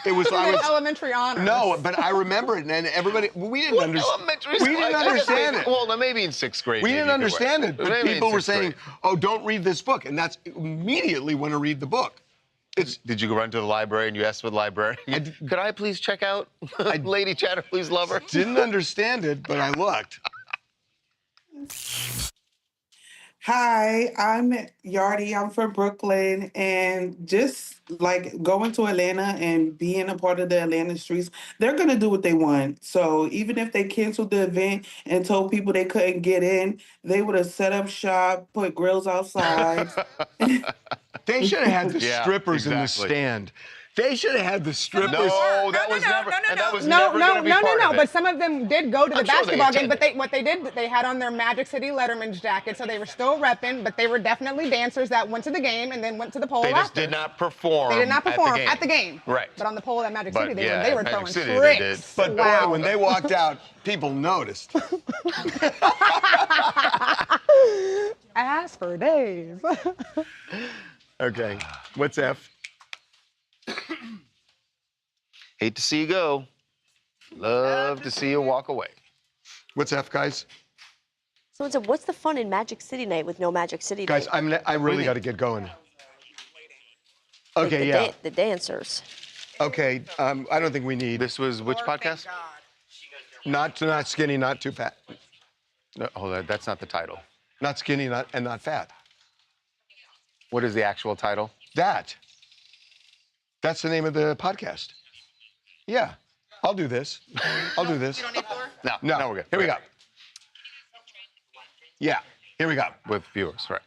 It was. I was elementary honors. No, but I remember it, and everybody. We didn't understand. Elementary school? We didn't understand it. Well, maybe in 6th grade. We didn't understand it, but Maybe people in were 6th saying, grade. "Oh, don't read this book," and that's immediately want to read the book. Did you go run to the library and you asked for the librarian? Could I please check out Lady Chatterley's Lover? Didn't understand it, but I looked. Hi, I'm Yardi. I'm from Brooklyn, and just like going to Atlanta and being a part of the Atlanta streets, they're gonna do what they want. So even if they canceled the event and told people they couldn't get in, they would have set up shop, put grills outside. They should have had the strippers in the stand. They should have had the strippers. No, that was never. And that was never going to be part of it. But some of them did go to the I'm sure they basketball game. But attended. what they did, they had on their Magic City Letterman's jacket, so they were still repping. But they were definitely dancers that went to the game and then went to the pole They just after. did not perform. They did not perform at the game. Right. But on the pole at Magic City, they were Magic throwing City, they tricks. did. But boy, when they walked out, people noticed. Ass for days. Okay, what's F? Hate to see you go. Love to see you walk away. What's F, guys? Someone said, what's the fun in Magic City night with no Magic City Guys, night? I really got to get going. Okay, The dancers. Okay, I don't think we need. This was which podcast? Not skinny, not too fat. No, hold on, that's not the title. Not skinny, and not fat. What is the actual title? That's the name of the podcast. Yeah, I'll do this. I'll do this. You don't need Thor? No, we're good. Here we go. Yeah, here we go. With viewers, right.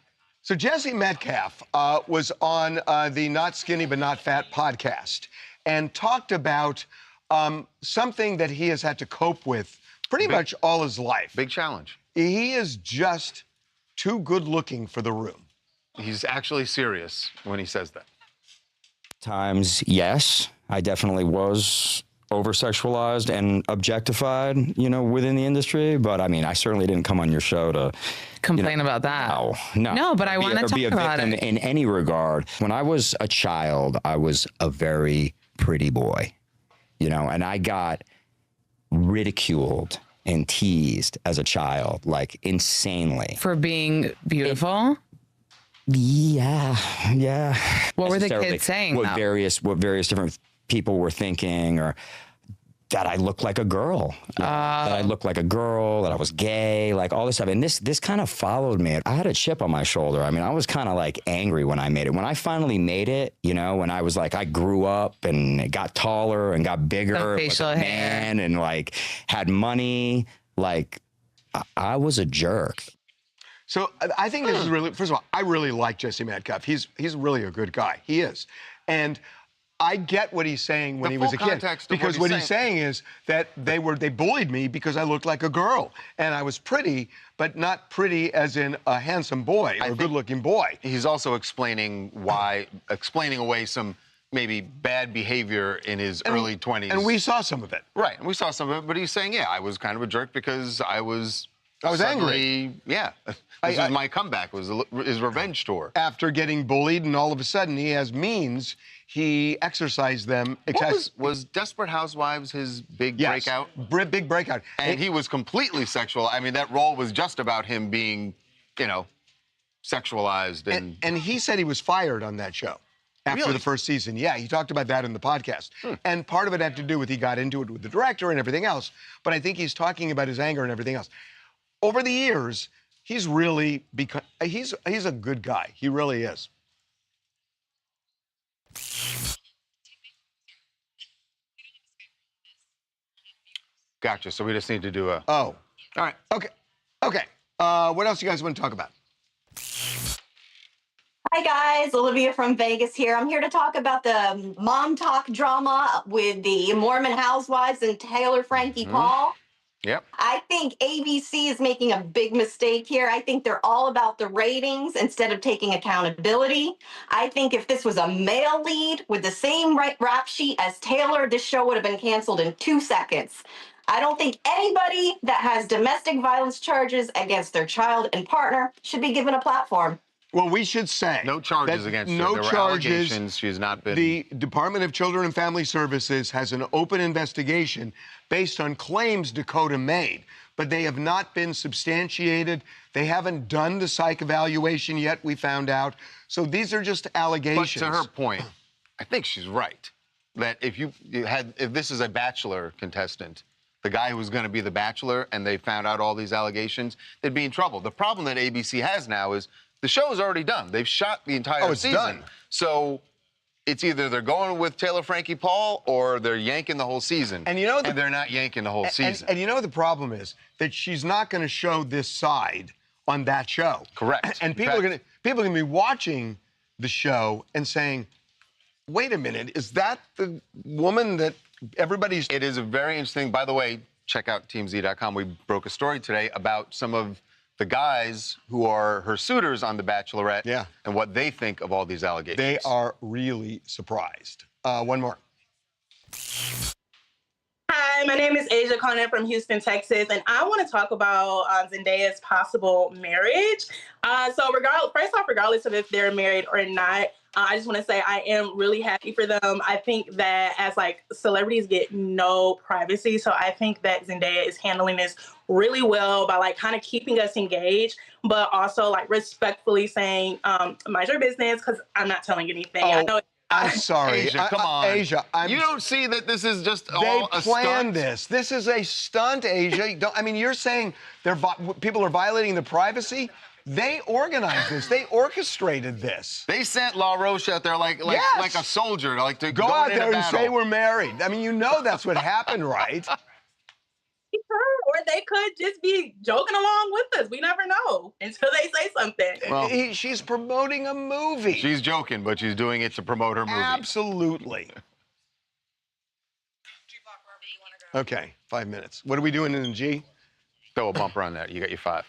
So Jesse Metcalfe was on the Not Skinny But Not Fat podcast and talked about something that he has had to cope with pretty much all his life. Big challenge. He is just too good looking for the room. He's actually serious when he says that. Times, yes, I definitely was over-sexualized and objectified, you know, within the industry. But I mean, I certainly didn't come on your show to complain about that. No. No, but I want to talk be a about victim it. in any regard. When I was a child, I was a very pretty boy, you know, and I got ridiculed and teased as a child, like insanely. For being beautiful? Yeah. What were the kids saying, What though? various different people were thinking, or that I looked like a girl, that I looked like a girl, that I was gay, like all this stuff. And this kind of followed me. I had a chip on my shoulder. I mean, I was kind of like angry when I made it. When I finally made it, you know, when I was like, I grew up and got taller and got bigger, was a man and like had money, like I was a jerk. So I think this is really, first of all, I really like Jesse Metcalfe. He's really a good guy. He is. And I get what he's saying when he was a kid. Because what he's saying is that they bullied me because I looked like a girl. And I was pretty, but not pretty as in a handsome boy or a good-looking boy. He's also explaining away some maybe bad behavior in his early 20s. And we saw some of it. Right, and we saw some of it, but he's saying, yeah, I was kind of a jerk because I was angry. Yeah. This was my comeback, was his revenge tour. After getting bullied, and all of a sudden he has means, he exercised them. Was Desperate Housewives his big breakout? Big breakout. And he was completely sexual. I mean, that role was just about him being, you know, sexualized. And he said he was fired on that show after the first season. Yeah, he talked about that in the podcast. And part of it had to do with he got into it with the director and everything else. But I think he's talking about his anger and everything else. Over the years, he's really become, he's a good guy. He really is. Gotcha. So we just need to do a... Oh. All right. Okay. What else you guys want to talk about? Hi guys, Olivia from Vegas here. I'm here to talk about the mom talk drama with the Mormon Housewives and Taylor Frankie Paul. Yep. I think ABC is making a big mistake here. I think they're all about the ratings instead of taking accountability. I think if this was a male lead with the same rap sheet as Taylor, this show would have been canceled in 2 seconds. I don't think anybody that has domestic violence charges against their child and partner should be given a platform. Well, we should say no charges against her. No there were charges. Allegations. She's not been. The Department of Children and Family Services has an open investigation based on claims Dakota made, but they have not been substantiated. They haven't done the psych evaluation yet, we found out. So these are just allegations. But to her point, I think she's right. That if if this is a Bachelor contestant, the guy who was going to be the Bachelor, and they found out all these allegations, they'd be in trouble. The problem that ABC has now is the show is already done. They've shot the entire season. Done. So it's either they're going with Taylor Frankie Paul or they're yanking the whole season. And you know, and they're not yanking the whole season. And you know the problem is that she's not going to show this side on that show. Correct. And people are going to be watching the show and saying, "Wait a minute, is that the woman that everybody's?" It is a very interesting. By the way, check out TMZ.com. We broke a story today about some of the guys who are her suitors on The Bachelorette and what they think of all these allegations. They are really surprised. One more. Hi, my name is Asia calling in from Houston, Texas, and I want to talk about Zendaya's possible marriage. Regardless of if they're married or not, I just want to say I am really happy for them. I think that as celebrities get no privacy, so I think that Zendaya is handling this really well by kind of keeping us engaged, but also respectfully saying, mind your business, because I'm not telling you anything. I know. I'm sorry. Asia, come on. Asia, you don't see that this is just all a stunt? They planned this. This is a stunt, Asia. You're saying people are violating the privacy? They organized this. They orchestrated this. They sent La Roche out there like a soldier, to go out there and say we're married. You know that's what happened, right? Or they could just be joking along with us. We never know until they say something. Well, she's promoting a movie. She's joking, but she's doing it to promote her movie. Absolutely. Okay, 5 minutes. What are we doing in the G? Throw a bumper on that. You got your 5.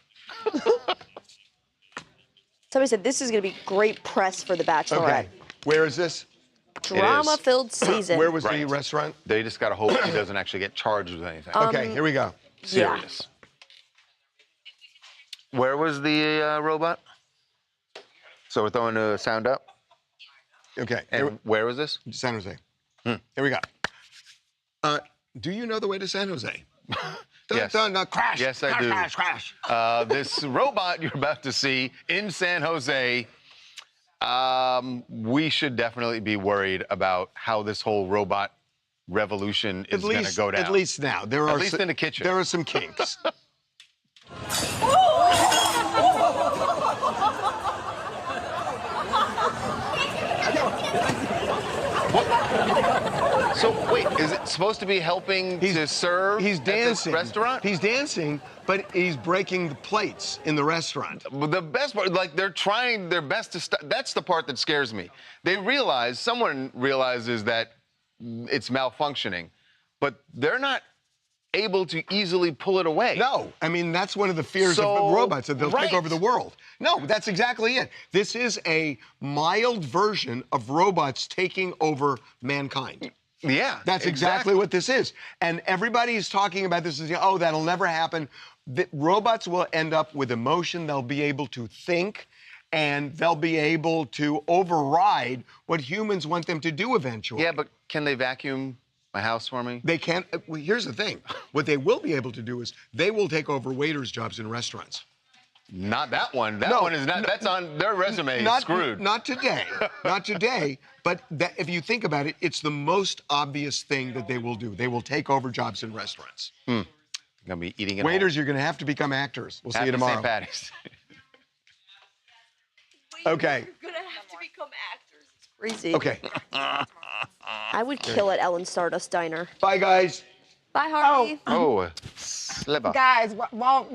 Somebody said this is going to be great press for The Bachelorette. Okay, where is this? Drama-filled season. Where was the restaurant? They just got to hope she doesn't actually get charged with anything. Okay, here we go. Serious. Where was the robot? So we're throwing the sound up? Okay. And where was this? San Jose. Here we go. Do you know the way to San Jose? Yes. Crash. Yes, I do. Crash. This robot you're about to see in San Jose, we should definitely be worried about how this whole robot revolution is going to go down. At least now. At least in the kitchen. There are some kinks. So wait, is it supposed to be helping to serve He's dancing. at this restaurant? He's dancing, but he's breaking the plates in the restaurant. But the best part, like they're trying their best to stop. That's the part that scares me. Someone realizes that it's malfunctioning, but they're not able to easily pull it away. No, I mean, that's one of the fears of robots, that they'll take over the world. No, that's exactly it. This is a mild version of robots taking over mankind. Yeah, that's exactly what this is. And everybody's talking about this as, oh, that'll never happen. The robots will end up with emotion. They'll be able to think, and they'll be able to override what humans want them to do eventually. Yeah, but can they vacuum my house for me? They can't. Well, here's the thing. What they will be able to do is they will take over waiters' jobs in restaurants. Not that one. That one is not. That's on their resume. Screwed. Not today. Not today. But if you think about it, it's the most obvious thing that they will do. They will take over jobs in restaurants. I'm gonna be eating it. Waiters, you're gonna have to become actors. We'll see you tomorrow. St. Paddy's. Okay. You're gonna have to become actors. It's crazy. Okay. I would kill at Ellen Stardust Diner. Bye, guys. Bye, Harvey. Oh, sliver. Guys, well,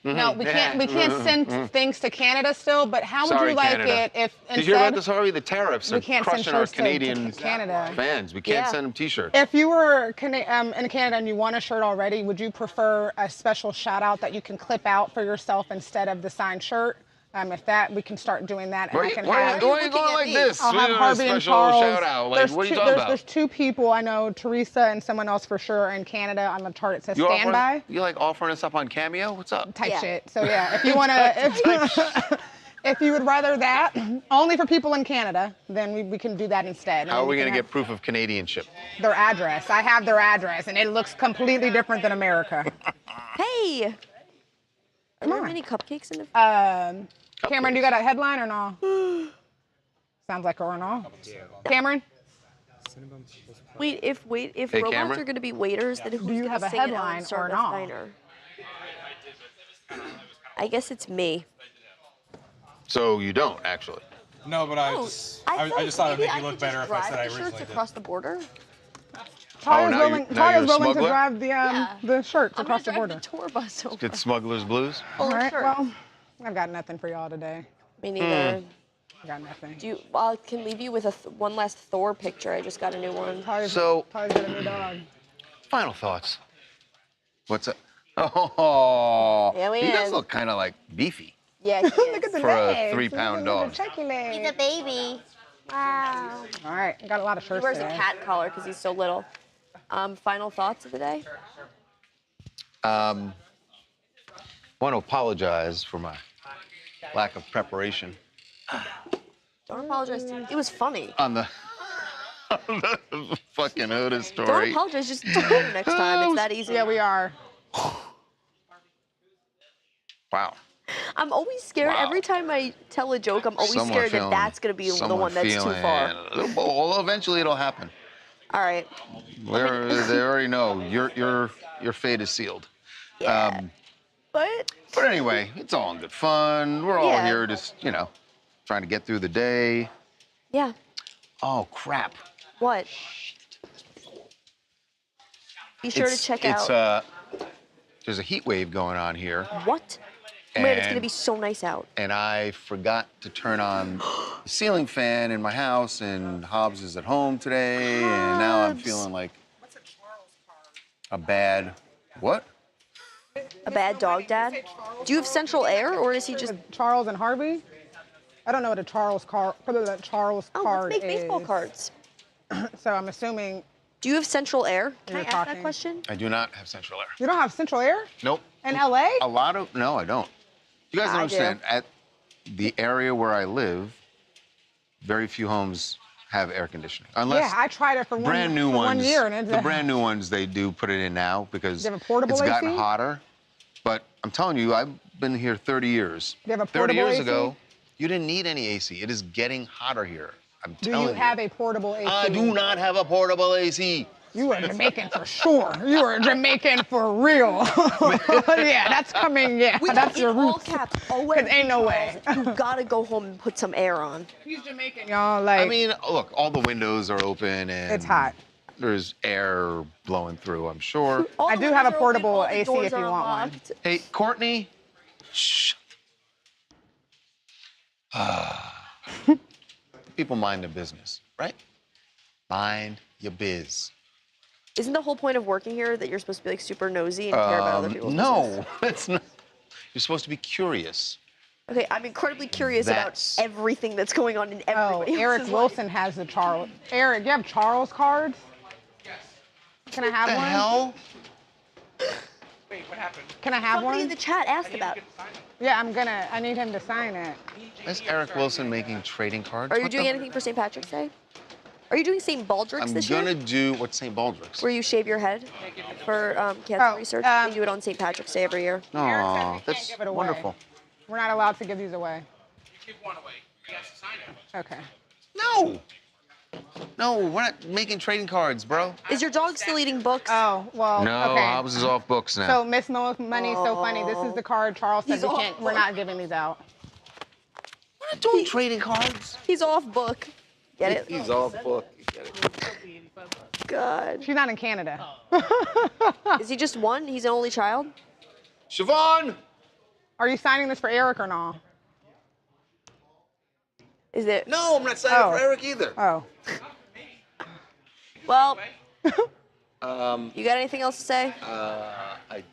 no, we can't send things to Canada still. But how would you like it if instead? Did you hear about this, Harvey? The tariffs are can't crushing send our shirts Canadian to Canada. fans. We can't send them T-shirts. If you were in Canada and you want a shirt already, would you prefer a special shout out that you can clip out for yourself instead of the signed shirt? If that, we can start doing that. Why are you going like this? I'll have Harvey and special Charles. shout out. Like, what are you talking about? There's 2 people I know, Teresa and someone else for sure in Canada. On the chart it says standby. You like offering us up on Cameo? What's up? Type shit. So yeah, if you want to, if you would rather that, only for people in Canada, then we can do that instead. How are we going to get proof of Canadianship? Their address. I have their address, and it looks completely different than America. Hey. Are there many cupcakes in the? Cameron, you got a headline or no? Sounds like or no. Cameron? Wait, if Hey, robots Cameron? are going to be waiters, then who's Do you going have to a sing at headline Ellen or Stardust not? Diner? I guess it's me. So you don't actually. No, but I just thought it'd make you look better if I said I originally did. Across the border. Taya's now willing, you're- now you're Taya's a willing to smuggler? drive the shirts I'm across the gonna drive border. the tour bus over. Get Smuggler's Blues. All right, well, I've got nothing for y'all today. Me neither. I got nothing. I can leave you with one last Thor picture. I just got a new one. Taya's got a new dog. Final thoughts. What's up? Oh, There he he does is. look kind of like beefy Yeah, Look at the for a legs. 3-pound dog. Checky legs. He's a baby. Wow. All right, I got a lot of He shirts wears today. a cat collar because he's so little. Final thoughts of the day? Want to apologize for my lack of preparation Don't apologize. It was funny. on the fucking Oda Don't story. apologize. Just do it next time. It's that easy. Yeah, we are. Wow. I'm always scared. Wow. Every time I tell a joke, I'm always Someone scared feeling- that that's going to be the someone one that's too feeling- far. Well, eventually it'll happen. All right. They already know your fate is sealed. Yeah. But anyway, it's all in good fun. We're all Yeah. here just, trying to get through the day. yeah. Oh, crap. What? Be sure to check out. There's a heat wave going on here. What? Man, it's gonna be so nice out. And I forgot to turn on the ceiling fan in my house, and Hobbs is at home today, and now I'm feeling like a bad what? A bad dog dad? Do you have central air, or is he just Charles and Harvey? I don't know what a Charles card. Charles card let's make is. baseball cards. So I'm assuming. Do you have central air? Can I You're ask talking. that question? I do not have central air. You don't have central air Nope. in LA? No, I don't. You guys don't I understand. do. At the area where I live, very few homes have air conditioning. Unless Yeah, I tried it for brand new for ones. 1 year, and it's The brand new ones, they do put it in now because You have a portable it's gotten AC? hotter. But I'm telling you, I've been here 30 years. You have a 30 portable years AC? ago, you didn't need any AC. It is getting hotter here. I'm Do telling you have a portable AC? I do not have a portable AC. You are Jamaican for sure. You are Jamaican for real. Yeah, that's coming. Yeah, that's your all roots. caps. Cause ain't no way. You gotta go home and put some air on. He's Jamaican, y'all. Like, I mean, look, all the windows are open and it's hot. there's air blowing through, I'm sure. I do have a portable AC if you want one. Hey, Courtney. Shh. People mind their business, right? Mind your biz. Isn't the whole point of working here that you're supposed to be like super nosy and care about other people's business? No, it's not. You're supposed to be curious. Okay, I'm incredibly curious That's- about everything that's going on in everybody Eric else's Wilson has the Charles. Eric, you have Charles cards? Can I have the one? hell? Wait, what happened? Can I have Somebody one? in the chat asked about it. Yeah, I need him to sign it. Is Eric Wilson making trading cards? Are you What doing the- anything for St. Patrick's Day? Are you doing St. Baldrick's I'm this gonna year? do what's St. Baldrick's. Where you shave your head for cancer research? They do it on St. Patrick's Day every year. Oh, that's give it away. wonderful. We're not allowed to give these away. Give one away. You guys sign it. Okay. No. No, we're not making trading cards, bro. Is your dog still eating books? Oh, well, No, okay. Hobbs is off books now. So Miss No Money, so funny. This is the card Charles said He's we off can't. We're book. not giving these out. We're not doing trading cards. He's off book. Get it? He's off book. You get it. God. She's not in Canada. Is he just one? He's an only child? Siobhan! Are you signing this for Eric or no? Is it? No, I'm not signing for Eric either. Oh. Well, Um, you got anything else to say? I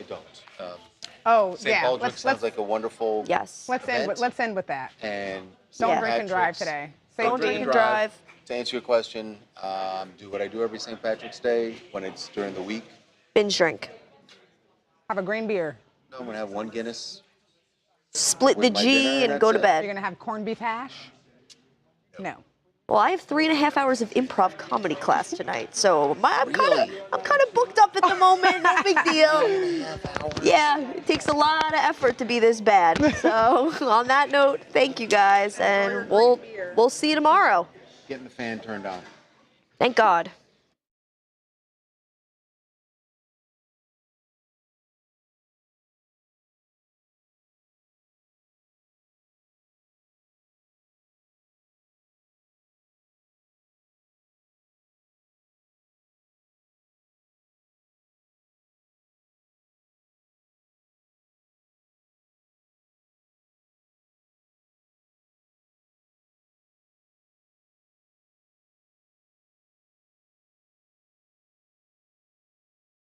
don't. Oh, St. yeah. Baldrick sounds like a wonderful Yes. Let's end with that. And Don't St. drink and drive Patrick's- today. Don't drink and drive. To answer your question, do what I do every St. Patrick's Day when it's during the week. Binge drink. Have a green beer. No, I'm gonna have one Guinness. Split the With my dinner, G and that's go to it. bed. You're gonna have corned beef hash? No. Well, I have 3.5 hours of improv comedy class tonight, so I'm kind of booked up at the moment. No big deal. Yeah, it takes a lot of effort to be this bad. So on that note, thank you guys, and we'll see you tomorrow. Getting the fan turned on. Thank God.